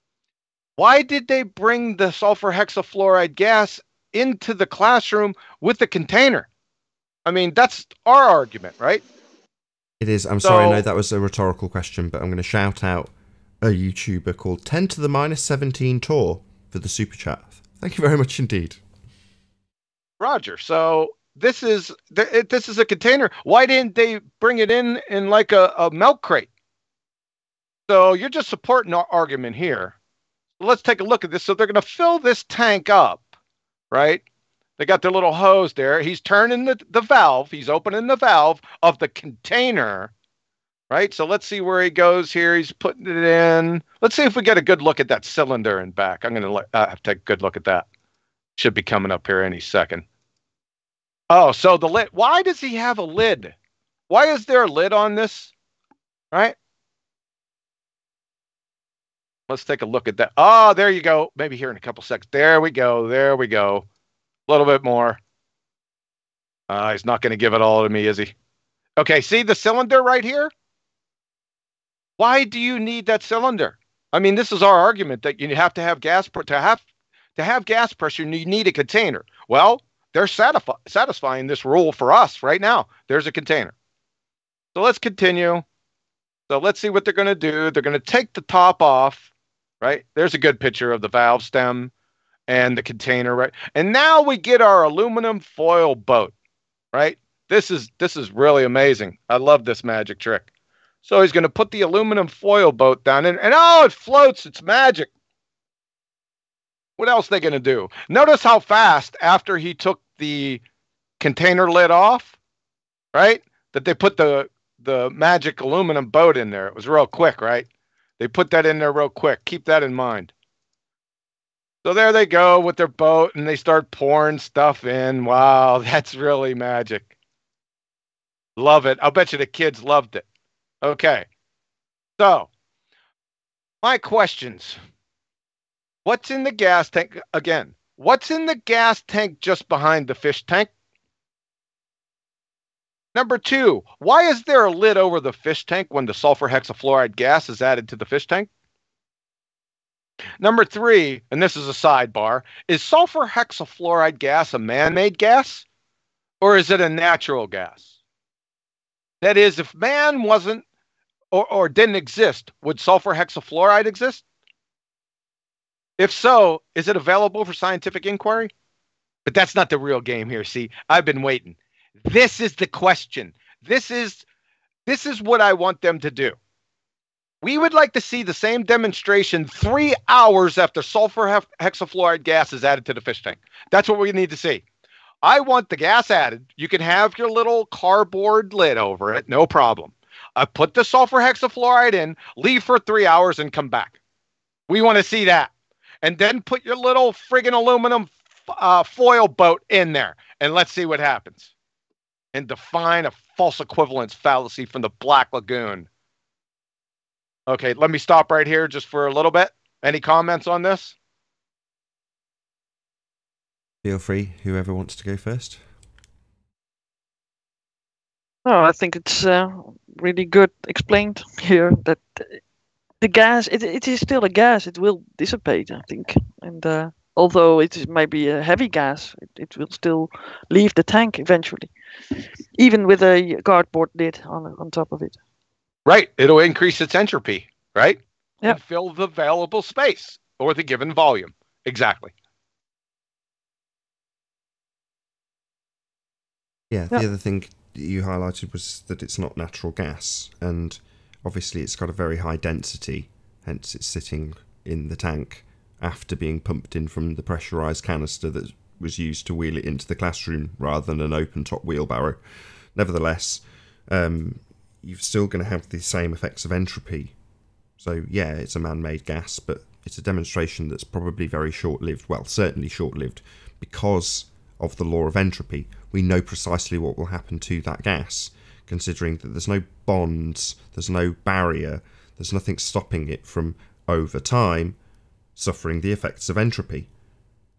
why did they bring the sulfur hexafluoride gas into the classroom with the container? I mean, that's our argument, right? It is. I'm sorry, I know that was a rhetorical question, but I'm going to shout out a YouTuber called 10 to the minus 17 Tor for the super chat. Thank you very much indeed. Roger. So this is a container. Why didn't they bring it in like a milk crate? So you're just supporting our argument here. Let's take a look at this. So they're going to fill this tank up, right? They got their little hose there. He's turning the valve. He's opening the valve of the container, right? So let's see where he goes here. He's putting it in. Let's see if we get a good look at that cylinder in back. I'm going to have to take a good look at that. Should be coming up here any second. Oh, so the lid. Why does he have a lid? Why is there a lid on this? Right? Let's take a look at that. Oh, there you go. Maybe here in a couple seconds. There we go. There we go. A little bit more. He's not going to give it all to me, is he? Okay, see the cylinder right here? Why do you need that cylinder? I mean, this is our argument that you have to have gas to have gas pressure. You need a container. Well, they're satisfying this rule for us right now. There's a container. So let's continue. So let's see what they're going to do. They're going to take the top off, right? There's a good picture of the valve stem and the container, right? And now we get our aluminum foil boat, right? This is really amazing. I love this magic trick. So he's going to put the aluminum foil boat down and oh, it floats. It's magic. What else are they going to do? Notice how fast after he took the container lid off, right? That they put the magic aluminum boat in there. It was real quick, right? They put that in there real quick. Keep that in mind. So there they go with their boat and they start pouring stuff in. Wow, that's really magic. Love it. I'll bet you the kids loved it. Okay. So, my questions. What's in the gas tank? Again, what's in the gas tank just behind the fish tank? Number 2, why is there a lid over the fish tank when the sulfur hexafluoride gas is added to the fish tank? Number 3, and this is a sidebar, is sulfur hexafluoride gas a man-made gas or is it a natural gas? That is, if man wasn't or didn't exist, would sulfur hexafluoride exist? If so, is it available for scientific inquiry? But that's not the real game here. See, I've been waiting. This is the question. This is what I want them to do. We would like to see the same demonstration 3 hours after sulfur hexafluoride gas is added to the fish tank. That's what we need to see. I want the gas added. You can have your little cardboard lid over it, no problem. I put the sulfur hexafluoride in, leave for 3 hours, and come back. We want to see that. And then put your little friggin' aluminum foil boat in there, and let's see what happens. And define a false equivalence fallacy from the Black Lagoon. Okay, let me stop right here just for a little bit. Any comments on this? Feel free, whoever wants to go first. No, I think it's really good explained here that the gas, it is still a gas. It will dissipate, I think. And although it might be a heavy gas, it will still leave the tank eventually, even with a cardboard lid on top of it. Right. It'll increase its entropy, right? Yeah. And fill the available space or the given volume. Exactly. Yeah, the other thing you highlighted was that it's not natural gas, and obviously it's got a very high density, hence it's sitting in the tank after being pumped in from the pressurised canister that was used to wheel it into the classroom rather than an open-top wheelbarrow. Nevertheless, you're still going to have the same effects of entropy. So yeah, it's a man-made gas, but it's a demonstration that's probably very short-lived, well, certainly short-lived, because of the law of entropy. We know precisely what will happen to that gas, considering that there's no bonds, there's no barrier, there's nothing stopping it from, over time, suffering the effects of entropy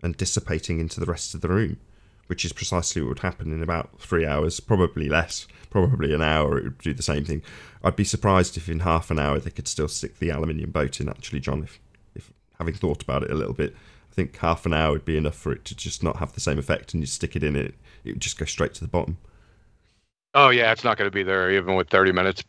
and dissipating into the rest of the room, which is precisely what would happen in about 3 hours, probably less, probably an hour, it would do the same thing. I'd be surprised if in half an hour they could still stick the aluminium boat in, actually, John, if having thought about it a little bit. I think half an hour would be enough for it to just not have the same effect, and you stick it in it would just go straight to the bottom. Oh yeah, it's not going to be there even with 30 minutes.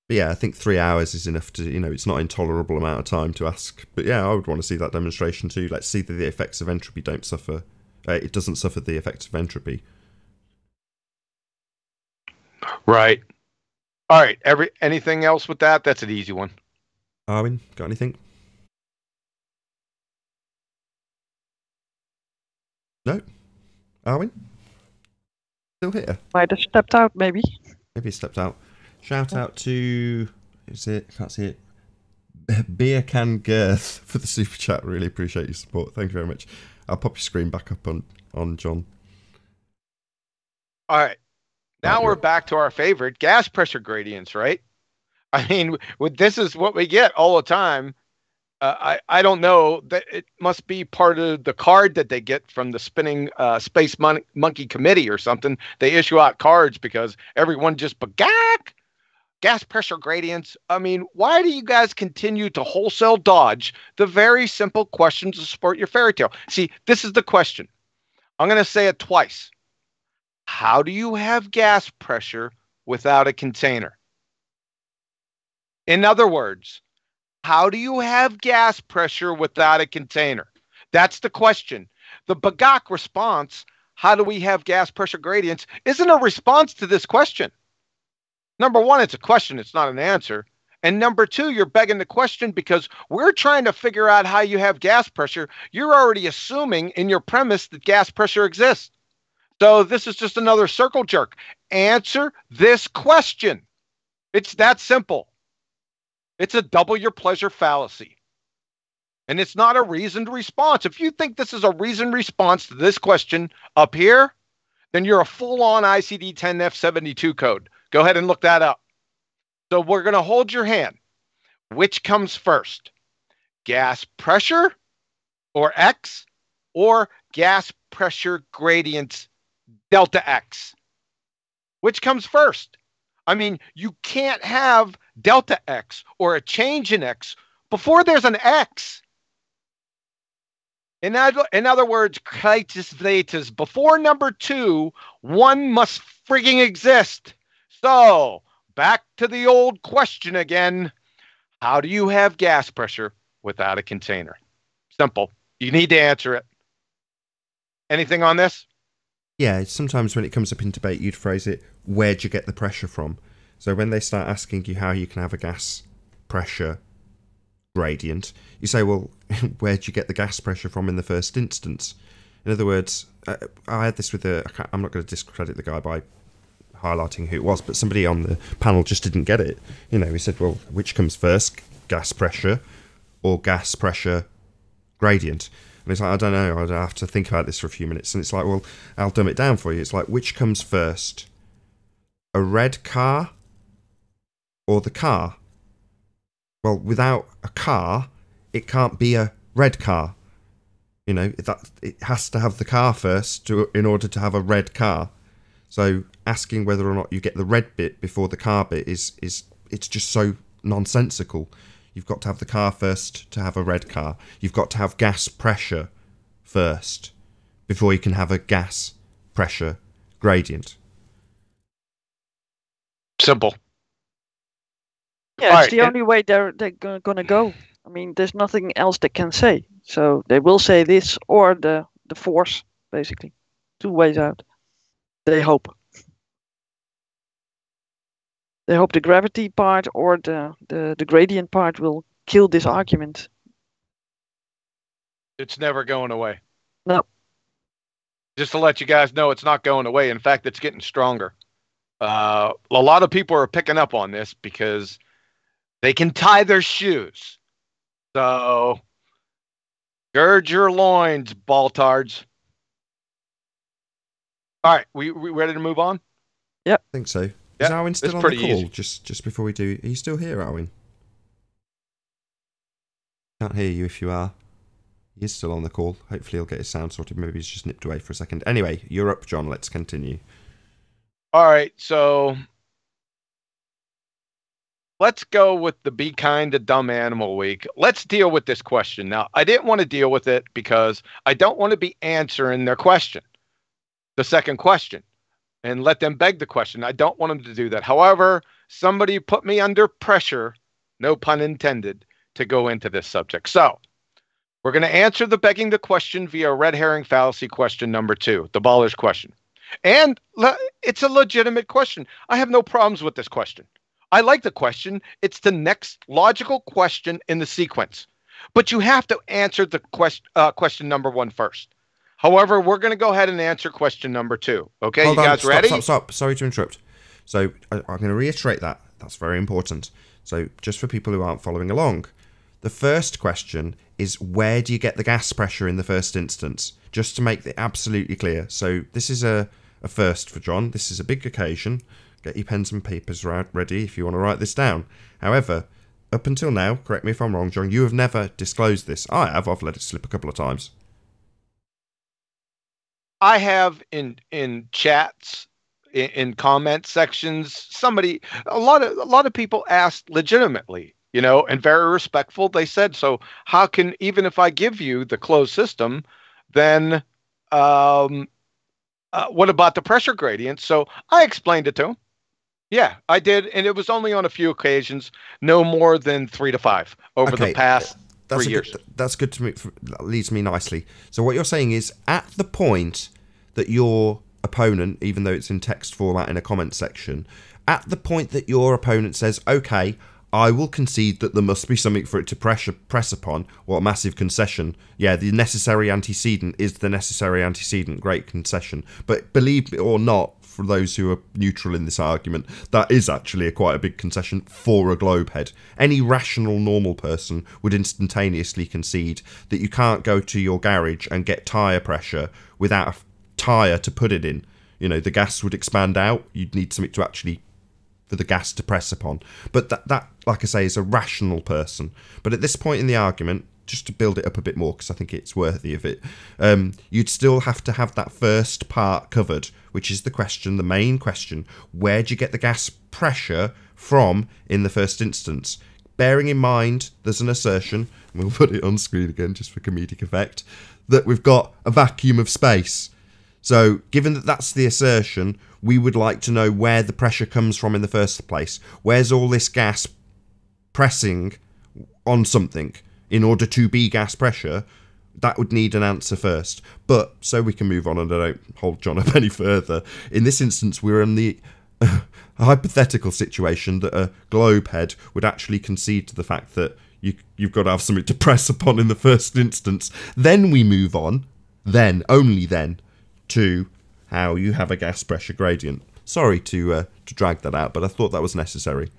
But yeah, I think 3 hours is enough to, it's not an intolerable amount of time to ask. But yeah, I would want to see that demonstration too. Let's see that the effects of entropy don't suffer. It doesn't suffer the effects of entropy. Right. All right. Anything else with that? That's an easy one. Arwin, got anything? No? Arwin? Still here? Might have stepped out, maybe. Maybe he stepped out. Shout out to... Is it? I can't see it. Beer Can Girth for the super chat. Really appreciate your support. Thank you very much. I'll pop your screen back up on John. All right. Now we're back to our favorite gas pressure gradients, right? I mean, this is what we get all the time. I don't know, that it must be part of the card that they get from the spinning space monkey committee or something. They issue out cards because everyone just bagak gas pressure gradients. I mean, why do you guys continue to wholesale dodge the very simple questions to support your fairy tale? See, this is the question. I'm going to say it twice. How do you have gas pressure without a container? In other words, how do you have gas pressure without a container? That's the question. The Bagak response, how do we have gas pressure gradients, isn't a response to this question. Number one, it's a question, it's not an answer. And number two, you're begging the question because we're trying to figure out how you have gas pressure. You're already assuming in your premise that gas pressure exists. So this is just another circle jerk. Answer this question. It's that simple. It's a double your pleasure fallacy. And it's not a reasoned response. If you think this is a reasoned response to this question up here, then you're a full-on ICD-10F72 code. Go ahead and look that up. So we're going to hold your hand. Which comes first? Gas pressure or X, or gas pressure gradients delta X? Which comes first? I mean, you can't have delta X or a change in X before there's an X. In other words, before number two, one must frigging exist. So, back to the old question again. How do you have gas pressure without a container? Simple. You need to answer it. Anything on this? Yeah, sometimes when it comes up in debate, you'd phrase it, where'd you get the pressure from? So when they start asking you how you can have a gas pressure gradient, you say, well, where'd you get the gas pressure from in the first instance? In other words, I had this with I'm not going to discredit the guy by highlighting who it was, but somebody on the panel just didn't get it. You know, he said, well, which comes first, gas pressure or gas pressure gradient? And it's like, I don't know, I'd have to think about this for a few minutes. And it's like, well, I'll dumb it down for you. It's like, which comes first? A red car or the car? Well, without a car, it can't be a red car. You know, it has to have the car first in order to have a red car. So asking whether or not you get the red bit before the car bit it's just so nonsensical. You've got to have the car first to have a red car. You've got to have gas pressure first before you can have a gas pressure gradient. Simple. Yeah, it's the only way they're gonna go. I mean, there's nothing else they can say. So they will say this or the force, basically. Two ways out. They hope. They hope the gravity part or the gradient part will kill this argument. It's never going away. No. Just to let you guys know, it's not going away. In fact, it's getting stronger. A lot of people are picking up on this because they can tie their shoes. So, gird your loins, baltards. All right, we ready to move on? Yep. I think so. Is Alwyn still on the call? Easy. Just before we do, are you still here, Alwyn? Can't hear you if you are. He is still on the call. Hopefully he'll get his sound sorted. Maybe he's just nipped away for a second. Anyway, you're up, John. Let's continue. All right, so let's go with the Be Kind to Dumb Animal Week. Let's deal with this question. Now, I didn't want to deal with it because I don't want to be answering their question, the second question, and let them beg the question. I don't want them to do that. However, somebody put me under pressure, no pun intended, to go into this subject. So we're going to answer the begging the question via red herring fallacy question number 2, the baller's question. And it's a legitimate question. I have no problems with this question. I like the question. It's the next logical question in the sequence. But you have to answer the question number 1 first. However, we're going to go ahead and answer question number 2. Okay, Hold you on, guys ready? Stop. Sorry to interrupt. So I'm going to reiterate that. That's very important. So just for people who aren't following along, the first question is, where do you get the gas pressure in the first instance? Just to make it absolutely clear. So this is a first for John. This is a big occasion. get your pens and papers ready if you want to write this down. However, up until now, correct me if I'm wrong, John, you have never disclosed this. I have. I've let it slip a couple of times. I have in chats, in comment sections, a lot of people asked legitimately, and very respectful. They said, so how can, even if I give you the closed system, then what about the pressure gradient? So I explained it to them. Yeah, I did. And it was only on a few occasions, no more than 3 to 5 over the past 3 years. That's good to me. That leads me nicely. So what you're saying is, at the point that your opponent, even though it's in text format in a comment section, at the point that your opponent says, okay, I will concede that there must be something for it to press upon. What a massive concession. Yeah, the necessary antecedent is the necessary antecedent. Great concession. But believe it or not, for those who are neutral in this argument, that is actually quite a big concession for a globe head. Any rational, normal person would instantaneously concede that you can't go to your garage and get tyre pressure without a tyre to put it in. The gas would expand out. You'd need something to actually, for the gas to press upon. But that, like I say, is a rational person. But at this point in the argument, just to build it up a bit more, because I think it's worthy of it, you'd still have to have that first part covered, which is the main question. Where do you get the gas pressure from in the first instance? Bearing in mind, there's an assertion, and we'll put it on screen again just for comedic effect, that we've got a vacuum of space. So, given that that's the assertion, we would like to know where the pressure comes from in the first place. Where's all this gas pressing on something in order to be gas pressure? That would need an answer first. But, so we can move on and I don't hold John up any further. In this instance, we're in the hypothetical situation that a globe head would actually concede to the fact that you've got to have something to press upon in the first instance. Then we move on, only then, to how you have a gas pressure gradient. Sorry to drag that out, but I thought that was necessary.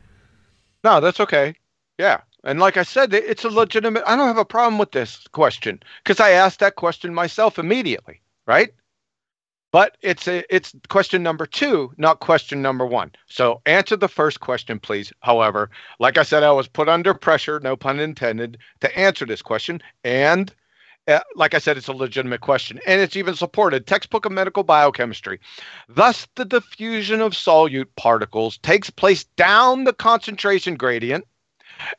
No, that's okay. Yeah. And like I said, it's a legitimate, I don't have a problem with this question because I asked that question myself immediately, right? But it's question number 2, not question number 1. So answer the first question, please. However, like I said, I was put under pressure, no pun intended, to answer this question. And like I said, it's a legitimate question, and it's even supported. Textbook of Medical Biochemistry. Thus, the diffusion of solute particles takes place down the concentration gradient.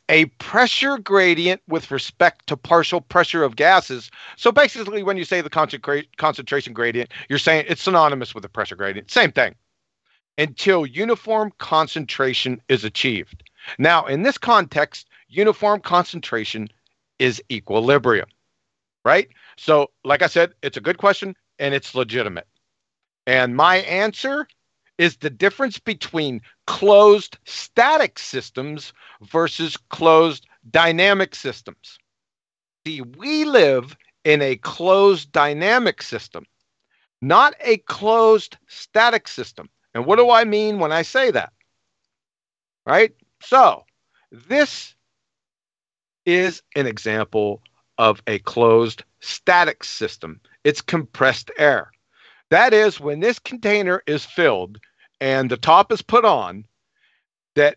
A pressure gradient with respect to partial pressure of gases. So basically, when you say the concentration gradient, you're saying it's synonymous with the pressure gradient. Same thing. Until uniform concentration is achieved. Now, in this context, uniform concentration is equilibrium. Right? So, like I said, it's a good question and it's legitimate. And my answer is the difference between closed static systems versus closed dynamic systems. See, we live in a closed dynamic system, not a closed static system. And what do I mean when I say that? Right? So, this is an example of a closed static system. It's compressed air. That is, when this container is filled and the top is put on, that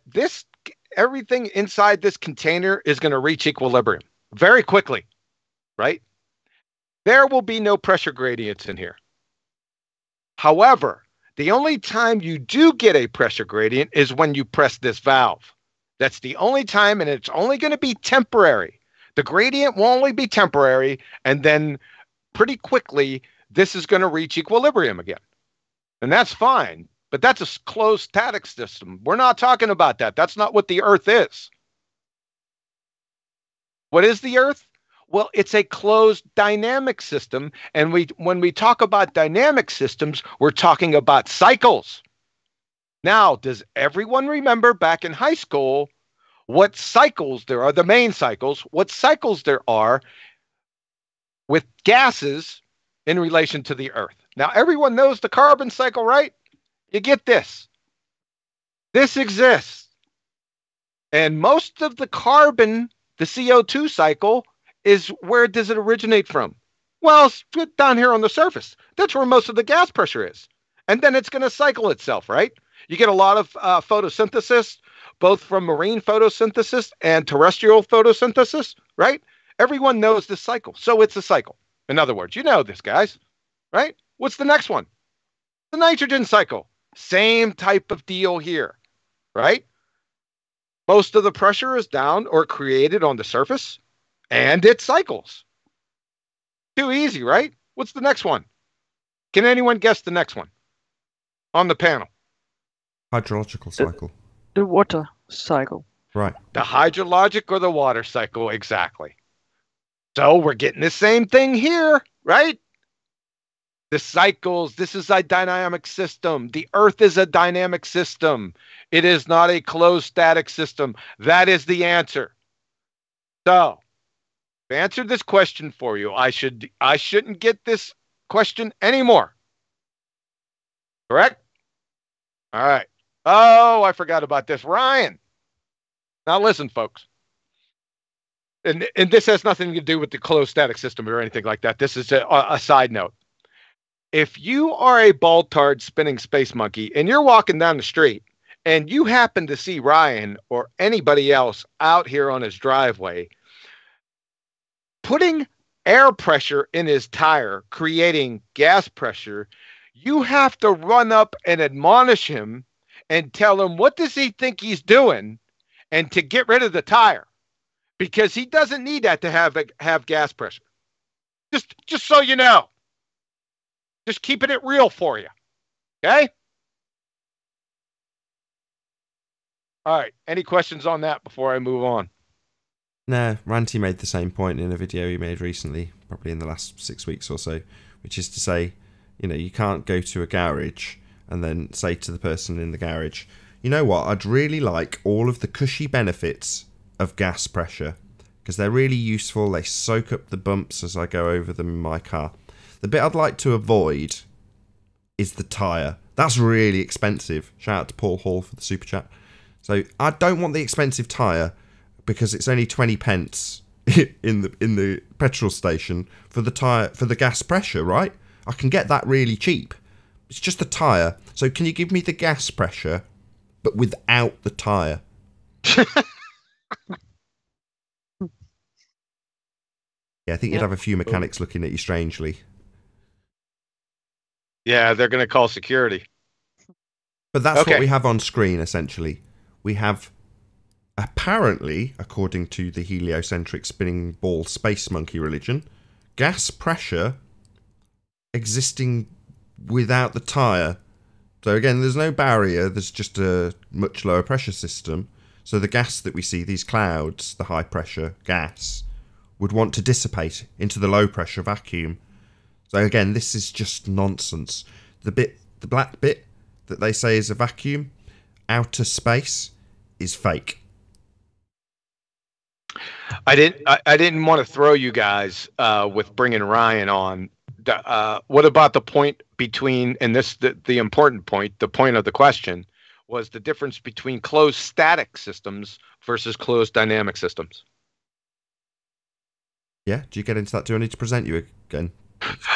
everything inside this container is going to reach equilibrium very quickly, right? There will be no pressure gradients in here. However, the only time you do get a pressure gradient is when you press this valve. That's the only time, and it's only going to be temporary. The gradient will only be temporary, and then pretty quickly, this is going to reach equilibrium again. And that's fine, but that's a closed static system. We're not talking about that. That's not what the Earth is. What is the Earth? Well, it's a closed dynamic system, and when we talk about dynamic systems, we're talking about cycles. Now, does everyone remember back in high school what cycles there are, the main cycles, what cycles there are with gases in relation to the Earth? Now, everyone knows the carbon cycle, right? You get this. This exists. And most of the carbon, the CO2 cycle, is where does it originate from? Well, it's down here on the surface. That's where most of the gas pressure is. And then it's going to cycle itself, right? You get a lot of photosynthesis, both from marine photosynthesis and terrestrial photosynthesis, right? Everyone knows this cycle. So it's a cycle. In other words, you know this, guys, right? What's the next one? The nitrogen cycle. Same type of deal here, right? Most of the pressure is down or created on the surface, and it cycles. Too easy, right? What's the next one? Can anyone guess the next one on the panel? Hydrological cycle. The water cycle. Right. The hydrologic or the water cycle, exactly. So we're getting the same thing here, right? The cycles, this is a dynamic system. The Earth is a dynamic system. It is not a closed static system. That is the answer. So, I've answered this question for you. I shouldn't get this question anymore. Correct? All right. Oh, I forgot about this. Ryan. Now listen, folks. And this has nothing to do with the closed static system or anything like that. This is a side note. If you are a ball-tard spinning space monkey and you're walking down the street and you happen to see Ryan or anybody else out here on his driveway putting air pressure in his tire, creating gas pressure, you have to run up and admonish him and tell him what does he think he's doing and to get rid of the tire, because he doesn't need that to have gas pressure. Just so you know. Just keeping it real for you. Okay? All right. Any questions on that before I move on? No, Ranty made the same point in a video he made recently, probably in the last 6 weeks or so, which is to say, you know, you can't go to a garage and then say to the person in the garage, you know what, I'd really like all of the cushy benefits of gas pressure because they're really useful. They soak up the bumps as I go over them in my car. The bit I'd like to avoid is the tyre. That's really expensive. Shout out to Paul Hall for the super chat. So I don't want the expensive tyre because it's only 20 pence in the petrol station for the tyre for the gas pressure, right? I can get that really cheap. It's just the tyre. So can you give me the gas pressure but without the tyre? Yeah, I think you'd have a few mechanics looking at you strangely. Yeah, they're going to call security. But that's what we have on screen, essentially. We have, apparently, according to the heliocentric spinning ball space monkey religion, gas pressure existing without the tyre. So again, there's no barrier, there's just a much lower pressure system. So the gas that we see, these clouds, the high pressure gas, would want to dissipate into the low pressure vacuum. So again, this is just nonsense. The black bit that they say is a vacuum, outer space, is fake. I didn't want to throw you guys with bringing Ryan on. What about the point between, and this the important point, the point of the question was the difference between closed static systems versus closed dynamic systems. Yeah, do you get into that? Do I need to present you again?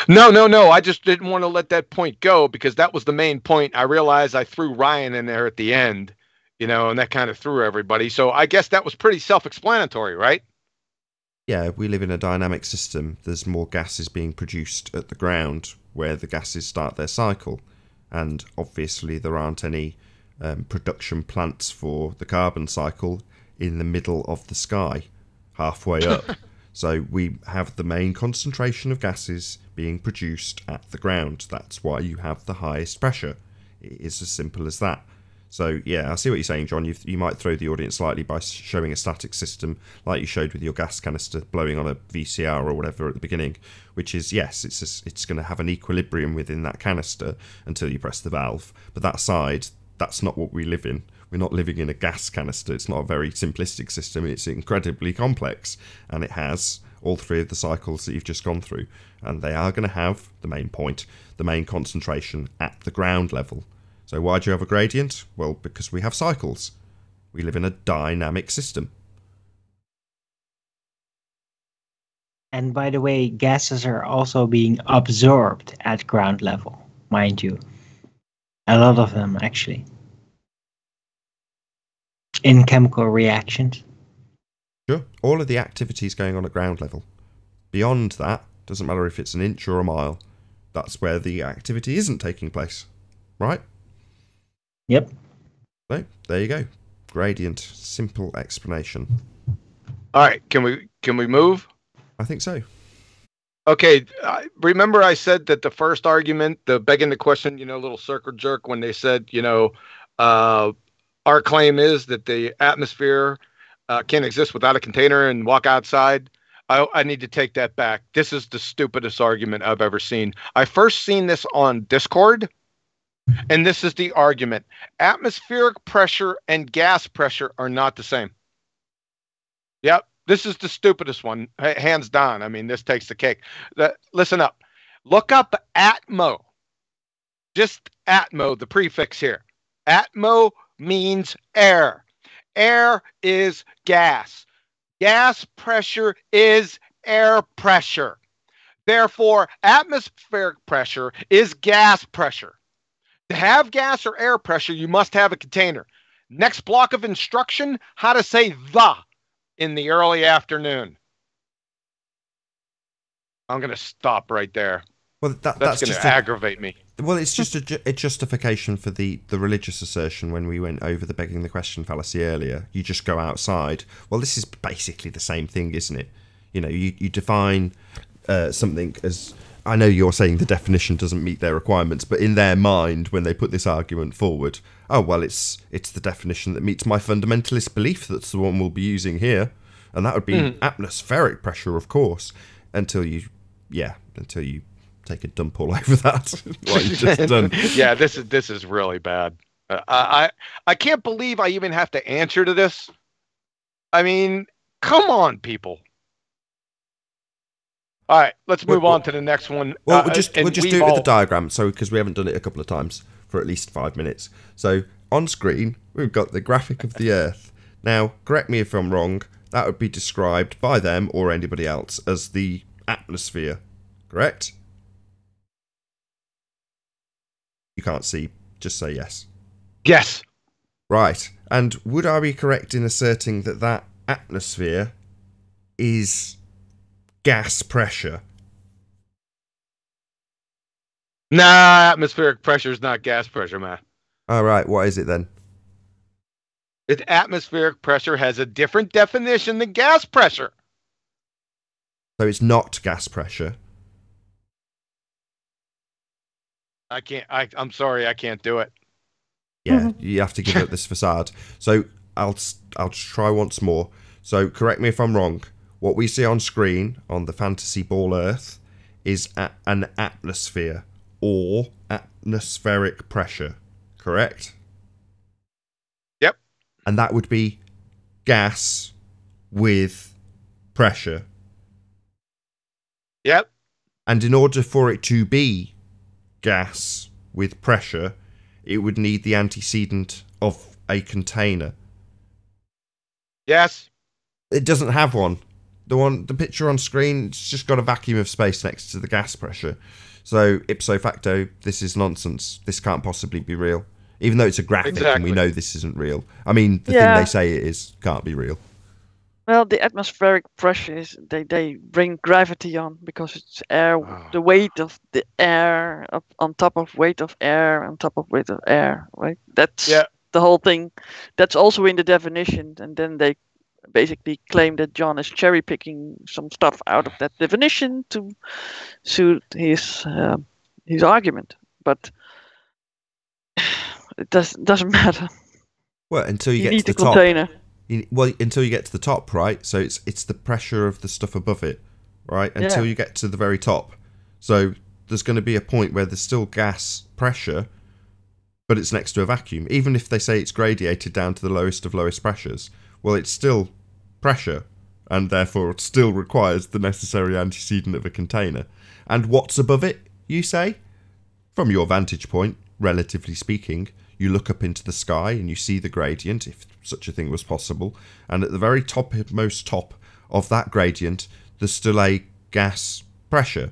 No. I just didn't want to let that point go because that was the main point. I realized I threw Ryan in there at the end, you know, and that kind of threw everybody. So I guess that was pretty self-explanatory, right? Yeah, we live in a dynamic system. There's more gases being produced at the ground where the gases start their cycle. And obviously there aren't any production plants for the carbon cycle in the middle of the sky, halfway up. So we have the main concentration of gases being produced at the ground. That's why you have the highest pressure. It is as simple as that. So yeah, I see what you're saying, John. You might throw the audience slightly by showing a static system like you showed with your gas canister blowing on a VCR or whatever at the beginning, which is, yes, it's going to have an equilibrium within that canister until you press the valve. But that aside, that's not what we live in. We're not living in a gas canister. It's not a very simplistic system. It's incredibly complex, and it has all three of the cycles that you've just gone through, and they are going to have the main point, the main concentration at the ground level. So why do you have a gradient? Well, because we have cycles. We live in a dynamic system. And by the way, gases are also being absorbed at ground level, mind you. A lot of them, actually. in chemical reactions. Sure. All of the activity is going on at ground level. Beyond that, doesn't matter if it's an inch or a mile, that's where the activity isn't taking place. Right? Yep. So, there you go. Gradient. Simple explanation. All right, can we move? I think so. Okay, remember I said that the first argument, the begging the question, little circle jerk when they said, our claim is that the atmosphere can't exist without a container and walk outside. I need to take that back. This is the stupidest argument I've ever seen. I first seen this on Discord, and this is the argument. Atmospheric pressure and gas pressure are not the same. Yep. This is the stupidest one, hands down. I mean, this takes the cake. Listen up. Look up atmo. Just atmo, the prefix here. Atmo means air. Air is gas. Gas pressure is air pressure. Therefore, atmospheric pressure is gas pressure. To have gas or air pressure, you must have a container. Next block of instruction, how to say the in the early afternoon. I'm going to stop right there. Well, that's going to aggravate me. Well, it's just a justification for the religious assertion when we went over the begging the question fallacy earlier. You just go outside. Well, this is basically the same thing, isn't it? You define something as... I know you're saying the definition doesn't meet their requirements, but in their mind, when they put this argument forward, oh, well, it's the definition that meets my fundamentalist belief that's the one we'll be using here. And that would be atmospheric pressure, of course, until you take a dump all over that. What you've just done. Yeah, this is really bad. I can't believe I even have to answer to this. I mean, come on, people. All right, let's move on to the next one. Well, we'll just do it with the diagram, because we haven't done it a couple of times for at least 5 minutes. So on screen, we've got the graphic of the Earth. Now, correct me if I'm wrong, that would be described by them or anybody else as the atmosphere, correct? You can't see, just say yes. Yes. Right, and would I be correct in asserting that that atmosphere is... gas pressure? Nah, atmospheric pressure is not gas pressure, man. All right, what is it then? Atmospheric pressure has a different definition than gas pressure. So it's not gas pressure. I'm sorry, I can't do it. Yeah, you have to give up this facade. So I'll try once more. So correct me if I'm wrong. What we see on screen on the fantasy ball Earth is an atmosphere or atmospheric pressure, correct? Yep. And that would be gas with pressure. Yep. And in order for it to be gas with pressure, it would need the antecedent of a container. Yes. It doesn't have one. The picture on screen, it's just got a vacuum of space next to the gas pressure. So ipso facto, this is nonsense. This can't possibly be real. Even though it's a graphic and we know this isn't real. I mean, the thing they say it is can't be real. Well, the atmospheric pressure is they bring gravity on because it's air, the weight of the air on top of weight of air on top of weight of air, right? That's the whole thing. That's also in the definition, and then they basically claim that John is cherry picking some stuff out of that definition to suit his argument, but it doesn't matter. Well, until you get need to the the container. top. Until you get to the top, right? So it's the pressure of the stuff above it, right? Until you get to the very top. So there's going to be a point where there's still gas pressure, but it's next to a vacuum. Even if they say it's gradiated down to the lowest of lowest pressures, well, it's still pressure, and therefore it still requires the necessary antecedent of a container. And what's above it, you say? From your vantage point, relatively speaking, you look up into the sky and you see the gradient, if such a thing was possible, and at the very topmost top of that gradient, there's still a gas pressure.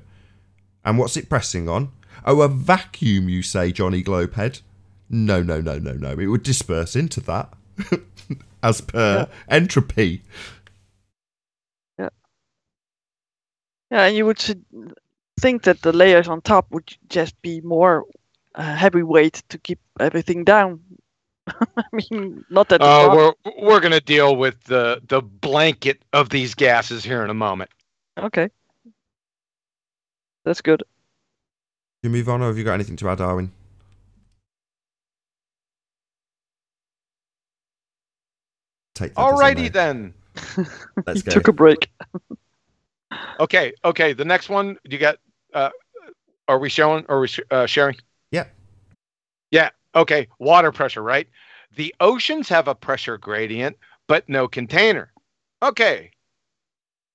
And what's it pressing on? Oh, a vacuum, you say, Johnny Globehead? No. It would disperse into that. as per entropy. Yeah, and you would think that the layers on top would just be more heavyweight to keep everything down. I mean, not at the top. We're going to deal with the blanket of these gases here in a moment. Okay. That's good. You move on, or have you got anything to add, Darwin? Alrighty then. Let's go. Took a break. Okay. The next one, you got. Are we showing? Are we sharing? Yeah. Yeah. Okay. Water pressure, right? The oceans have a pressure gradient, but no container. Okay.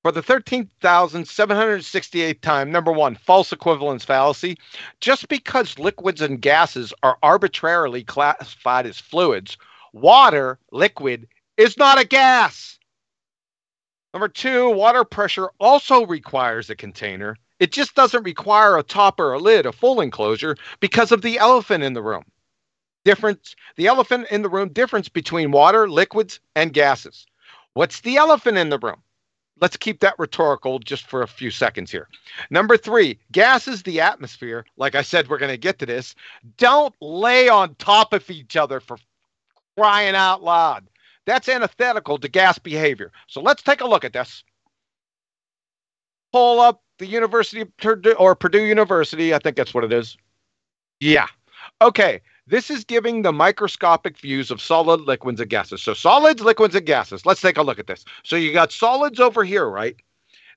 For the 13,768th time, number one, false equivalence fallacy. Just because liquids and gases are arbitrarily classified as fluids, water, liquid, is not a gas. Number two, water pressure also requires a container. It just doesn't require a top or a lid, a full enclosure, because of the elephant in the room. The elephant in the room difference between water, liquids, and gases. What's the elephant in the room? Let's keep that rhetorical just for a few seconds here. Number three, gases, the atmosphere, like I said, we're going to get to this, don't lay on top of each other for crying out loud. That's antithetical to gas behavior. So let's take a look at this. Pull up the University of Purdue, or Purdue University. I think that's what it is. Yeah. Okay. This is giving the microscopic views of solid, liquids, and gases. So solids, liquids, and gases. Let's take a look at this. So you got solids over here, right?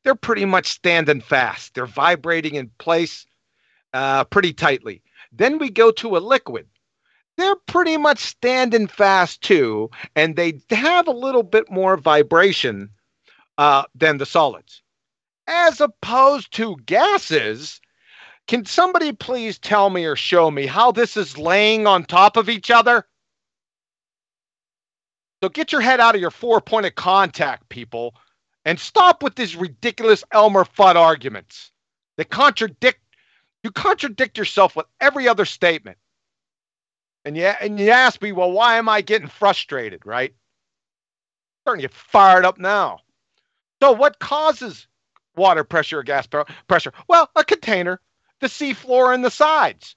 They're pretty much standing fast. They're vibrating in place pretty tightly. Then we go to a liquid. They're pretty much standing fast too, and they have a little bit more vibration than the solids. As opposed to gases, can somebody please tell me or show me how this is laying on top of each other? So get your head out of your four-pointed contact, people, and stop with these ridiculous Elmer Fudd arguments. You contradict yourself with every other statement. And you ask me, well, why am I getting frustrated, right? I'm starting to get fired up now. So what causes water pressure or gas pressure? Well, a container. The sea floor and the sides.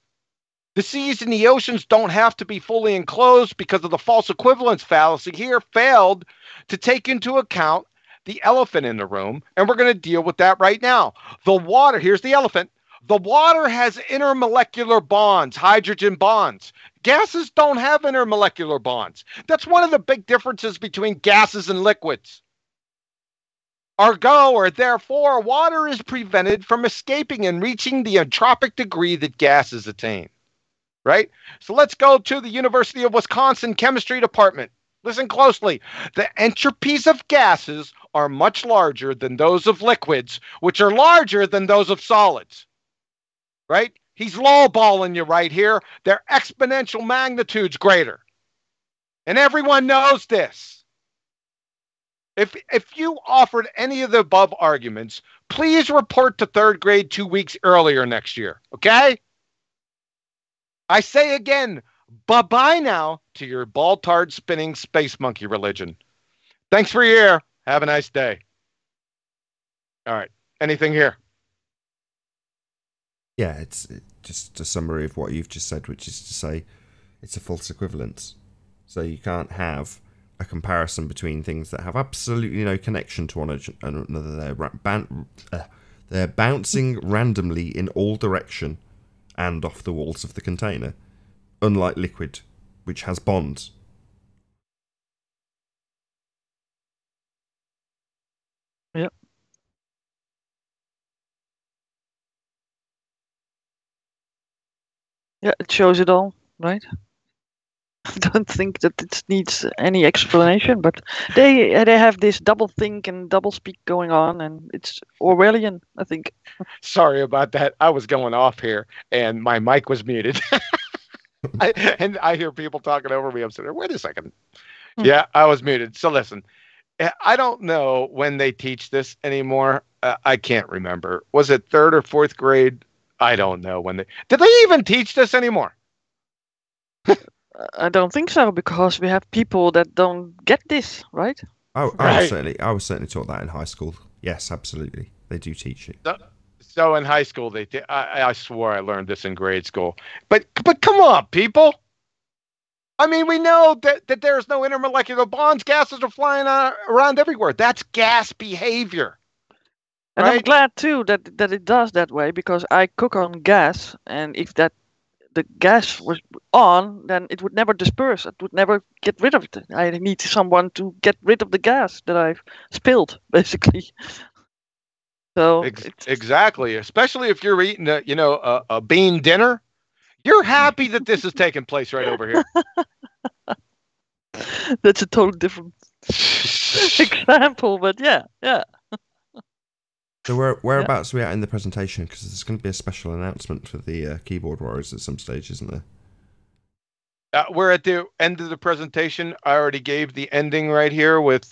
The seas and the oceans don't have to be fully enclosed because of the false equivalence fallacy here failed to take into account the elephant in the room, and we're going to deal with that right now. The water, here's the elephant. The water has intermolecular bonds, hydrogen bonds. Gases don't have intermolecular bonds. That's one of the big differences between gases and liquids. Ergo, or therefore, water is prevented from escaping and reaching the entropic degree that gases attain. Right? So let's go to the University of Wisconsin Chemistry Department. Listen closely. The entropies of gases are much larger than those of liquids, which are larger than those of solids. Right? He's lowballing you right here. They're exponential magnitudes greater. And everyone knows this. If you offered any of the above arguments, please report to third grade 2 weeks earlier next year, okay? I say again, bye-bye now to your ball-tard spinning space monkey religion. Thanks for your ear. Have a nice day. All right. Anything here? Yeah, it's just a summary of what you've just said, which is to say it's a false equivalence. So you can't have a comparison between things that have absolutely no connection to one another. They're bouncing randomly in all direction and off the walls of the container, unlike liquid, which has bonds. Yep. Yeah, it shows it all, right? I don't think that it needs any explanation, but they have this double think and double speak going on, and it's Orwellian, I think. Sorry about that. I was going off here, and my mic was muted. And I hear people talking over me. I'm sitting there, wait a second. Yeah, I was muted. So listen, I don't know when they teach this anymore. I can't remember. Was it third or fourth grade? I don't know when did they even teach this anymore? I don't think so, because we have people that don't get this, right? Oh, Right. I was certainly taught that in high school. Yes, absolutely. They do teach you. So in high school, I swore I learned this in grade school. But come on, people. I mean, we know that there's no intermolecular bonds. Gases are flying around everywhere. That's gas behavior. And I'm Right? glad too that it does that way, because I cook on gas, and if the gas was on, then it would never disperse. It would never get rid of it. I need someone to get rid of the gas that I've spilled, basically. So Exactly. Especially if you're eating a bean dinner. You're happy that this is taking place right over here. that's a totally different example, but yeah. So whereabouts are we at in the presentation? Because there's going to be a special announcement for the keyboard warriors at some stage, isn't there? We're at the end of the presentation. I already gave the ending right here with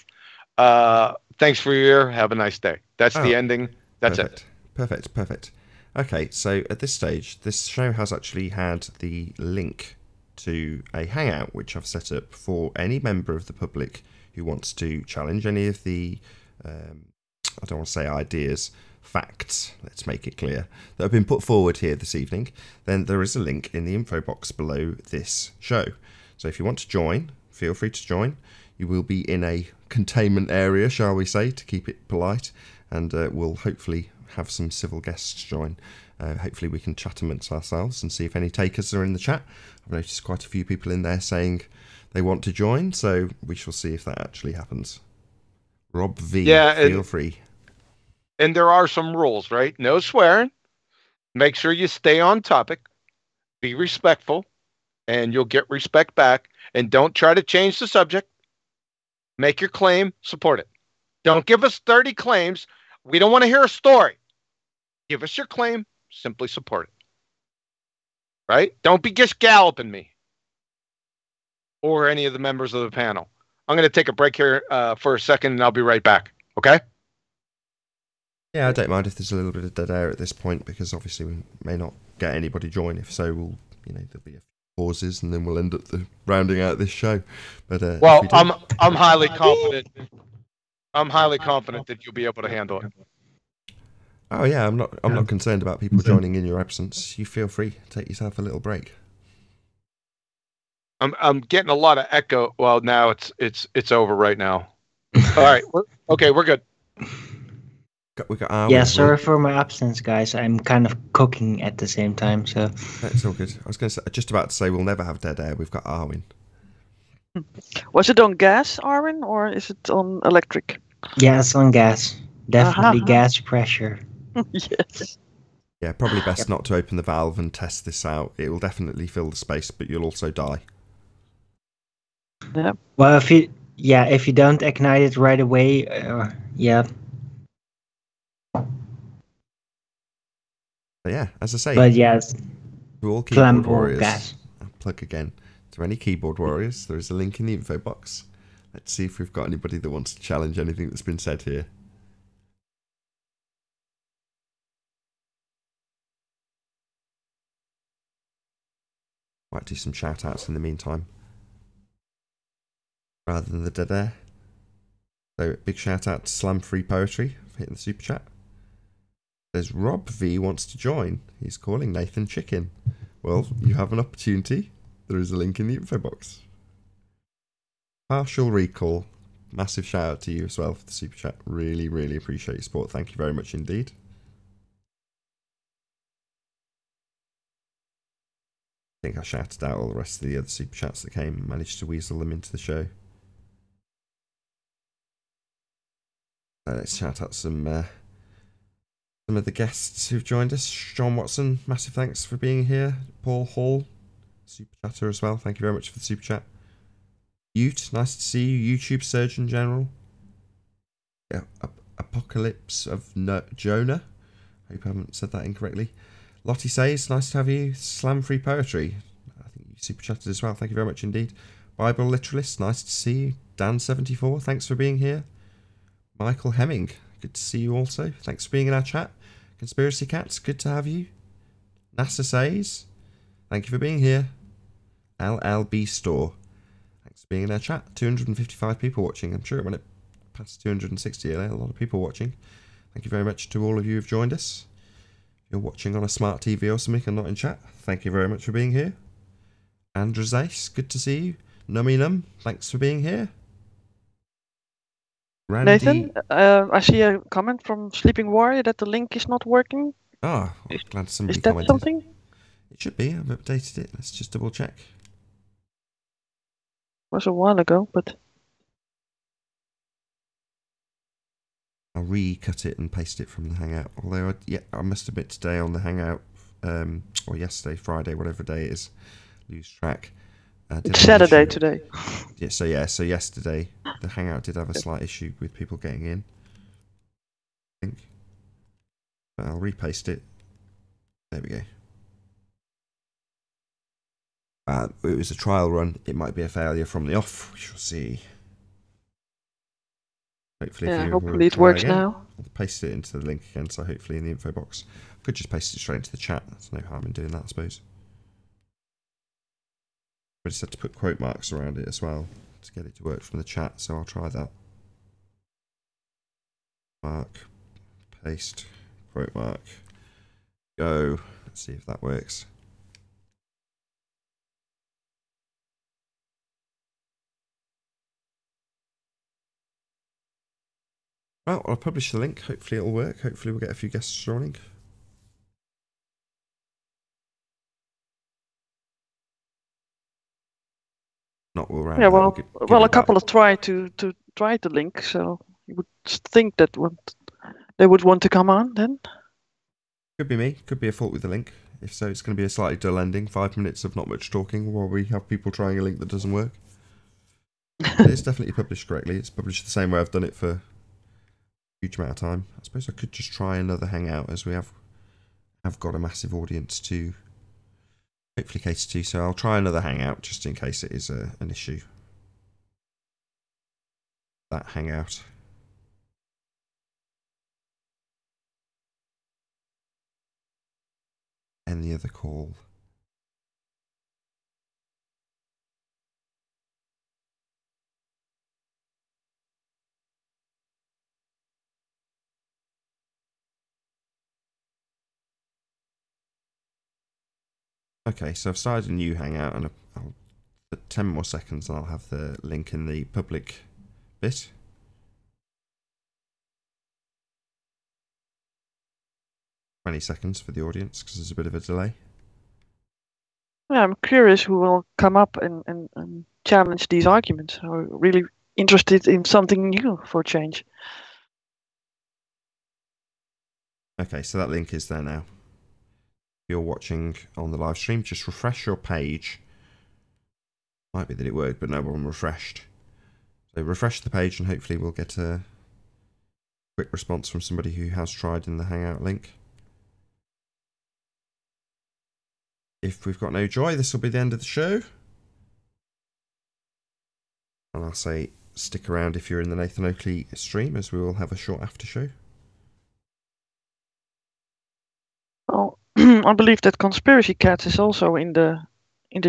thanks for your ear. Have a nice day. That's the ending. That's it. Perfect. Okay, so at this stage, this show has actually had the link to a hangout which I've set up for any member of the public who wants to challenge any of the, I don't want to say ideas, facts, let's make it clear, that have been put forward here this evening. Then there is a link in the info box below this show. So if you want to join, feel free to join. You will be in a containment area, shall we say, to keep it polite, and we'll hopefully have some civil guests join. Hopefully we can chat amongst ourselves and see if any takers are in the chat. I've noticed quite a few people in there saying they want to join, so we shall see if that actually happens. Rob V, feel free. And there are some rules, right? No swearing. Make sure you stay on topic. Be respectful, and you'll get respect back. And don't try to change the subject. Make your claim, support it. Don't give us 30 claims. We don't want to hear a story. Give us your claim, simply support it. Right? Don't be just galloping me or any of the members of the panel. I'm going to take a break here for a second, and I'll be right back. Okay? Yeah, I don't mind if there's a little bit of dead air at this point, because obviously we may not get anybody join. If so, we'll, there'll be a few pauses, and then we'll end up rounding out this show. But well, I'm highly confident. I'm highly confident that you'll be able to handle it. Oh yeah, I'm not concerned about people joining in your absence. You feel free. Take yourself a little break. I'm getting a lot of echo. Well, now it's over right now. All right. We're good. We got yeah, sorry for my absence, guys. I'm kind of cooking at the same time, so that's all good. I was just about to say we'll never have dead air. We've got Arwin. Was it on gas, Arwin, or is it on electric? Yeah, it's on gas. Definitely gas pressure. Yes. Yeah, probably best not to open the valve and test this out. It will definitely fill the space, but you'll also die. Yeah. Well, if you don't ignite it right away, yeah. But yeah, as I say. But yes. To all keyboard warriors. Gas. I'll plug again. To any keyboard warriors, there is a link in the info box. Let's see if we've got anybody that wants to challenge anything that's been said here. Might do some shout outs in the meantime, rather than the dead air. So big shout out to Slam Free Poetry for hitting the super chat. There's Rob V wants to join. He's calling Nathan Chicken. Well, you have an opportunity. There is a link in the info box. Partial recall. Massive shout out to you as well for the super chat. Really, really appreciate your support. Thank you very much indeed. I think I shouted out all the rest of the other super chats that came and managed to weasel them into the show. Let's shout out some of the guests who've joined us. John Watson, massive thanks for being here. Paul Hall, super chatter as well. Thank you very much for the super chat. Ute, nice to see you. YouTube Surgeon General. Yeah, Apocalypse of Jonah. Hope I haven't said that incorrectly. Lottie says, nice to have you. Slam Free Poetry. I think you super chatted as well. Thank you very much indeed. Bible Literalist, nice to see you. Dan74, thanks for being here. Michael Hemming, good to see you also. Thanks for being in our chat. Conspiracy Cats, good to have you. NASA says, thank you for being here. LLB Store. Thanks for being in our chat. 255 people watching. I'm sure when it passed 260, a lot of people watching. Thank you very much to all of you who've joined us. If you're watching on a smart TV or something and not in chat, thank you very much for being here. Andrews Ace, good to see you. Nummy Num, thanks for being here. Randy. Nathan, I see a comment from Sleeping Warrior that the link is not working. Oh, well, glad somebody Is that commented. something? It should be. I've updated it. Let's just double check. Was a while ago, but I'll recut it and paste it from the Hangout. Although, I must admit today on the Hangout, or yesterday, Friday, whatever day it is, lose track. it's Saturday today. Yeah, so yesterday the Hangout did have a slight issue with people getting in, I think. But I'll repaste it. There we go. It was a trial run. It might be a failure from the off. We shall see. Hopefully, it works now. I'll paste it into the link again, so hopefully in the info box. I could just paste it straight into the chat. There's no harm in doing that, I suppose. I just had to put quote marks around it as well to get it to work from the chat, so I'll try that. Mark, paste, quote mark, go. Let's see if that works. Well, I'll publish the link. Hopefully it'll work. Hopefully we'll get a few guests joining. Not we'll round. Yeah, we'll a couple of tried to try the link, so you would think that they would want to come on then. Could be me. Could be a fault with the link. If so, it's going to be a slightly dull ending. 5 minutes of not much talking while we have people trying a link that doesn't work. It's definitely published correctly. It's published the same way I've done it for a huge amount of time. I suppose I could just try another Hangout, as we have got a massive audience to hopefully cater to, so I'll try another Hangout just in case it is an issue. That Hangout. And the other call. Okay, so I've started a new Hangout and I'll put 10 more seconds and I'll have the link in the public bit. $20 for the audience because there's a bit of a delay. Yeah, I'm curious who will come up and challenge these arguments. I'm really interested in something new for a change. Okay, so that link is there now. If you're watching on the live stream, just refresh your page. Might be that it worked, but no one refreshed. So refresh the page and hopefully we'll get a quick response from somebody who has tried in the Hangout link. If we've got no joy, this will be the end of the show. And I'll say stick around if you're in the Nathan Oakley stream, as we will have a short after show. Oh, I believe that Conspiracy Cat is also in the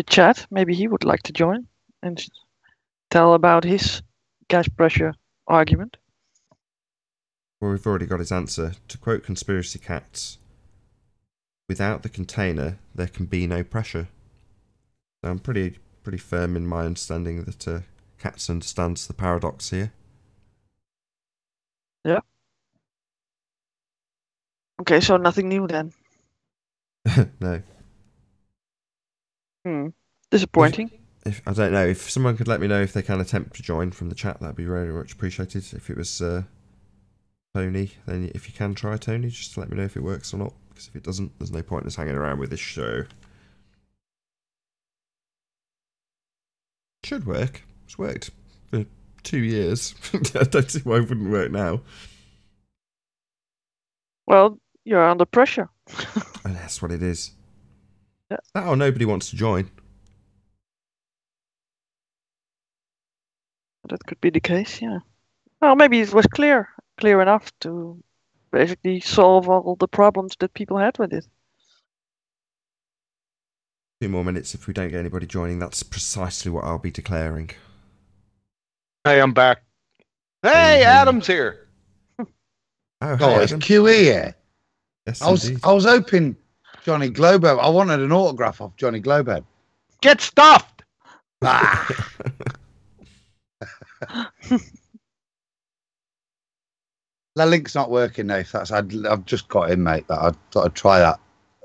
chat. Maybe he would like to join and tell about his gas pressure argument. Well, we've already got his answer. To quote Conspiracy Cats, without the container, there can be no pressure. So I'm pretty firm in my understanding that Cats understands the paradox here. Yeah. Okay, so nothing new then. No. Disappointing. If I don't know, if someone could let me know if they can attempt to join from the chat, that'd be very much appreciated. If it was Tony, then if you can try Tony, just to let me know if it works or not. Because if it doesn't, there's no point in us hanging around with this show. It should work. It's worked for 2 years. I don't see why it wouldn't work now. Well, you're under pressure. And that's what it is. Yeah. That or nobody wants to join. That could be the case, yeah. Well, maybe it was clear enough to basically solve all the problems that people had with it. 2 more minutes. If we don't get anybody joining, that's precisely what I'll be declaring. Hey, I'm back. Hey, Adam's here. Oh, it's QE here. Yes, I was hoping Johnny Globhead. I wanted an autograph off Johnny Globhead. Get stuffed. Ah. That link's not working now. I've just got in, mate. I thought I'd try that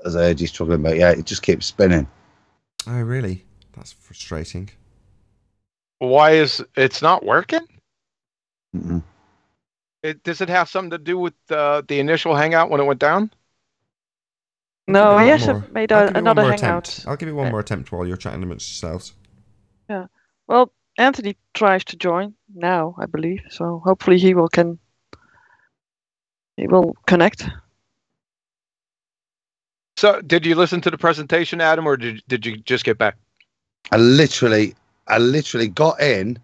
as I heard you struggling, but yeah, it just keeps spinning. Oh, really? That's frustrating. Why is it's not working? Mm-mm. Does it have something to do with the initial hangout when it went down? No, I'll he give has it one more- made I'll give it one another more hangout. attempt. I'll give it one more attempt while you're chatting amongst yourselves. Yeah. Well, Anthony tries to join now, I believe. So hopefully he will connect. So, did you listen to the presentation, Adam, or did you just get back? I literally got in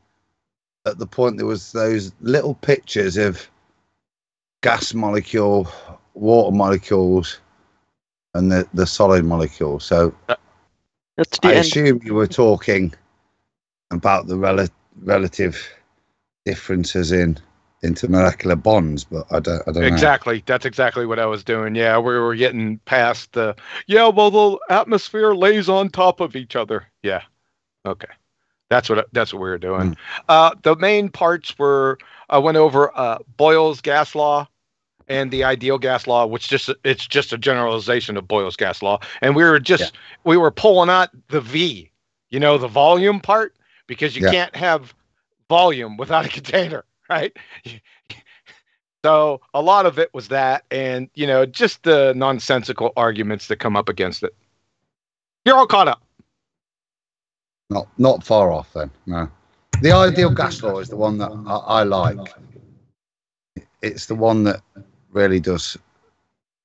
at the point there was those little pictures of gas molecule, water molecules, and the solid molecule. So That's the I end. assume you were talking about the relative differences in intermolecular bonds, but I don't know. Exactly. That's exactly what I was doing. Yeah, we were getting past the the atmosphere lays on top of each other. Yeah. Okay. That's what we were doing. The main parts were I went over Boyle's gas law and the ideal gas law, which it's just a generalization of Boyle's gas law. And we were pulling out the V, the volume part, because you can't have volume without a container, right? So a lot of it was that, and just the nonsensical arguments that come up against it. You're all caught up. Not far off then. No, the ideal gas law is the one that I like. It's the one that really does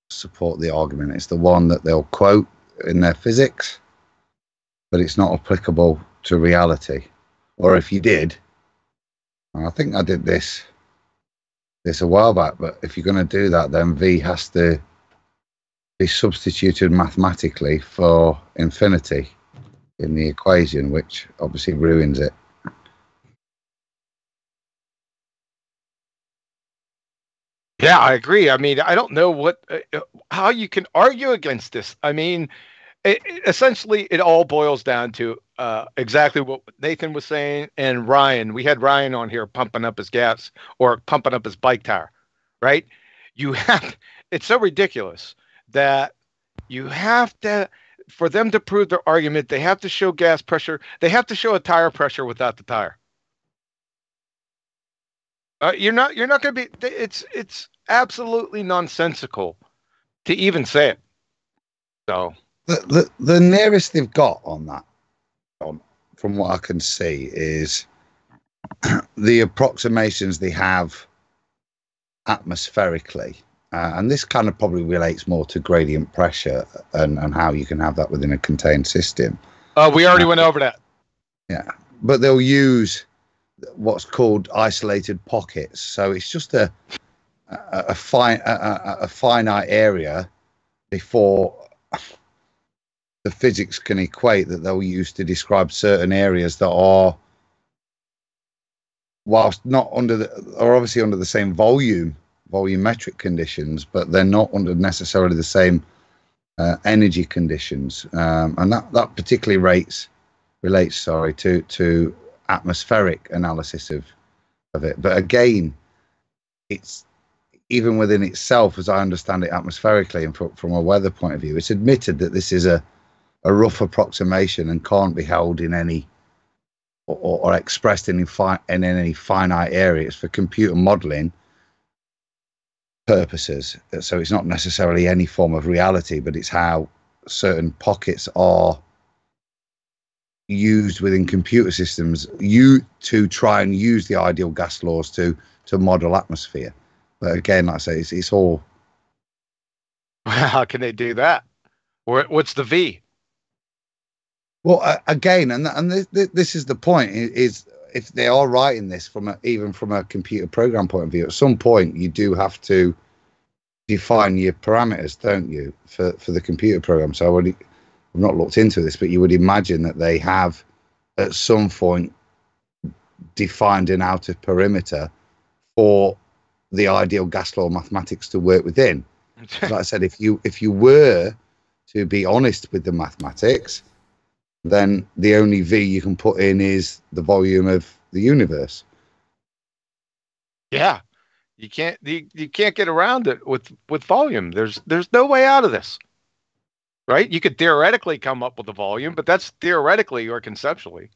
support the argument. It's the one that they'll quote in their physics, but it's not applicable to reality. Or if you did, I think I did this a while back, but if you're going to do that, then V has to be substituted mathematically for infinity in the equation, which obviously ruins it. Yeah, I agree. I mean, I don't know how you can argue against this. I mean, essentially, it all boils down to exactly what Nathan was saying and Ryan. We had Ryan on here pumping up his gas or pumping up his bike tire, right? It's so ridiculous that you have to, for them to prove their argument, they have to show gas pressure. They have to show a tire pressure without the tire. You're not going to be. It's absolutely nonsensical to even say it. So the nearest they've got on that, from what I can see, is the approximations they have atmospherically, and this kind of probably relates more to gradient pressure and how you can have that within a contained system. We already went over that. Yeah, but they'll use what's called isolated pockets. So it's just a finite area before the physics can equate that they'll use to describe certain areas that are, whilst not are obviously under the same volumetric conditions, but they're not under necessarily the same energy conditions. And that particularly relates to atmospheric analysis of it. But again, it's even within itself, as I understand it atmospherically and from a weather point of view, it's admitted that this is a rough approximation and can't be held in any or expressed in any finite area. It's for computer modeling purposes. So it's not necessarily any form of reality, but it's how certain pockets are used within computer systems to try and use the ideal gas laws to model atmosphere. But again, like I say, it's all. How can they do that? What's the V? Well, again, and this is the point: is if they are writing this even from a computer program point of view, at some point you do have to define your parameters, don't you, for the computer program? So I've not looked into this, but you would imagine that they have at some point defined an outer perimeter for the ideal gas law mathematics to work within. Like I said, if you were to be honest with the mathematics, then the only V you can put in is the volume of the universe. Yeah, you can't get around it with volume. There's no way out of this, right? You could theoretically come up with a volume, but that's theoretically or conceptually.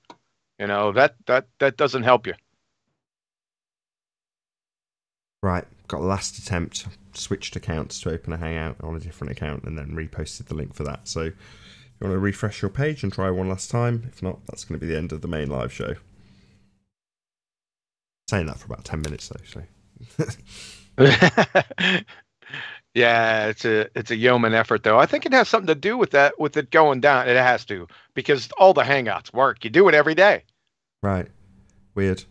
That doesn't help you. Right, got a last attempt. Switched accounts to open a Hangout on a different account and then reposted the link for that. So if you want to refresh your page and try one last time, if not, that's going to be the end of the main live show. Saying that for about 10 minutes though, so. Yeah, it's a yeoman effort though. I think it has something to do with that, with it going down. It has to, because all the Hangouts work. You do it every day. Right. Weird.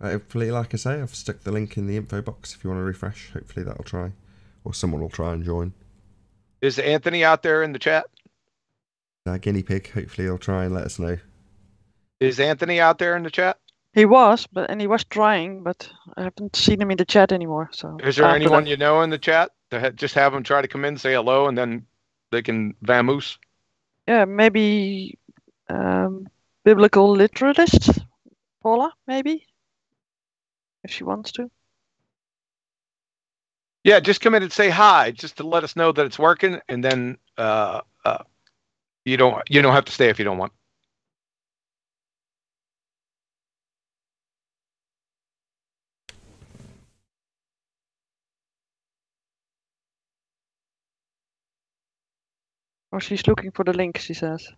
Hopefully, like I say, I've stuck the link in the info box if you want to refresh. Hopefully that'll try. Or someone will try and join. Is Anthony out there in the chat? Guinea pig. Hopefully he'll try and let us know. Is Anthony out there in the chat? He was, and he was trying, but I haven't seen him in the chat anymore. So is there anyone you know in the chat to just have him try to come in, say hello, and then they can vamoose? Yeah, maybe biblical literalist, Paula, maybe, if she wants to. Yeah, just come in and say hi, just to let us know that it's working, and then you don't have to stay if you don't want. Or she's looking for the link, she says.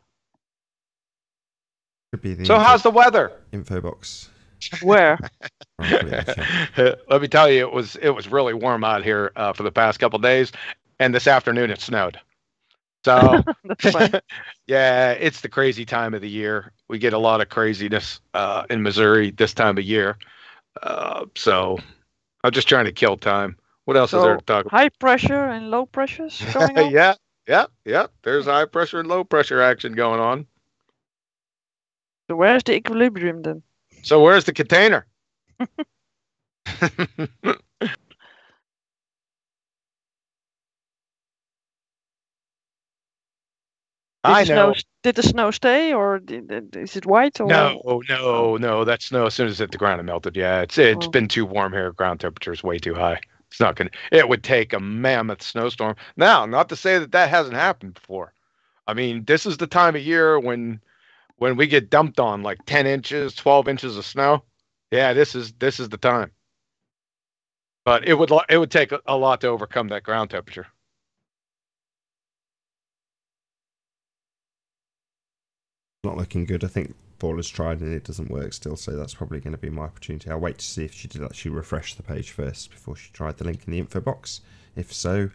Could be the so how's the weather? Info box. Where? Let me tell you, it was really warm out here for the past couple of days, and this afternoon it snowed. So yeah, it's the crazy time of the year. We get a lot of craziness in Missouri this time of year. So I'm just trying to kill time. What else is there to talk about? High pressure and low pressures going on? Yeah. There's high pressure and low pressure action going on. So where's the equilibrium then? So where's the container? I know. Did the snow stay, or is it white? Or No. That snow, as soon as it hit the ground, it melted. Yeah, it's been too warm here. Ground temperature is way too high. It's not gonna. It would take a mammoth snowstorm. Now, not to say that hasn't happened before. I mean, this is the time of year when we get dumped on like 10 inches, 12 inches of snow. Yeah, this is the time. But it would take a lot to overcome that ground temperature. Not looking good. I think Paula's tried and it doesn't work still, so that's probably going to be my opportunity. I'll wait to see if she did actually refresh the page first before she tried the link in the info box. If so,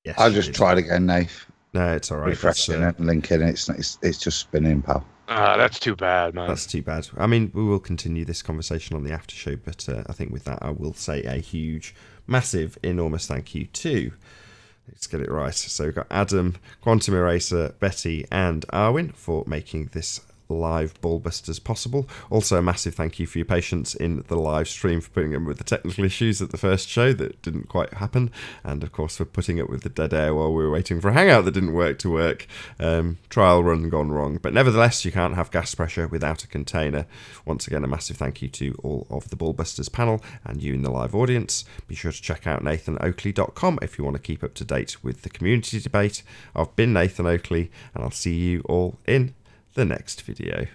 yes. I'll just try it again, Nath. No, it's all right. Refreshing it and linking it. It's just spinning, pal. That's too bad, man. That's too bad. I mean, we will continue this conversation on the after show, but I think with that, I will say a huge, massive, enormous thank you to. Let's get it right. So we've got Adam, Quantum Eraser, Betty, and Arwin for making this live BALLBUSTERS possible. Also, a massive thank you for your patience in the live stream, for putting up with the technical issues at the first show that didn't quite happen, and of course for putting up with the dead air while we were waiting for a Hangout that didn't work to work. Trial run gone wrong, but nevertheless, you can't have gas pressure without a container. Once again, a massive thank you to all of the BALLBUSTERS panel and you in the live audience. Be sure to check out nathanoakley.com if you want to keep up to date with the community debate. I've been Nathan Oakley, and I'll see you all in the next video.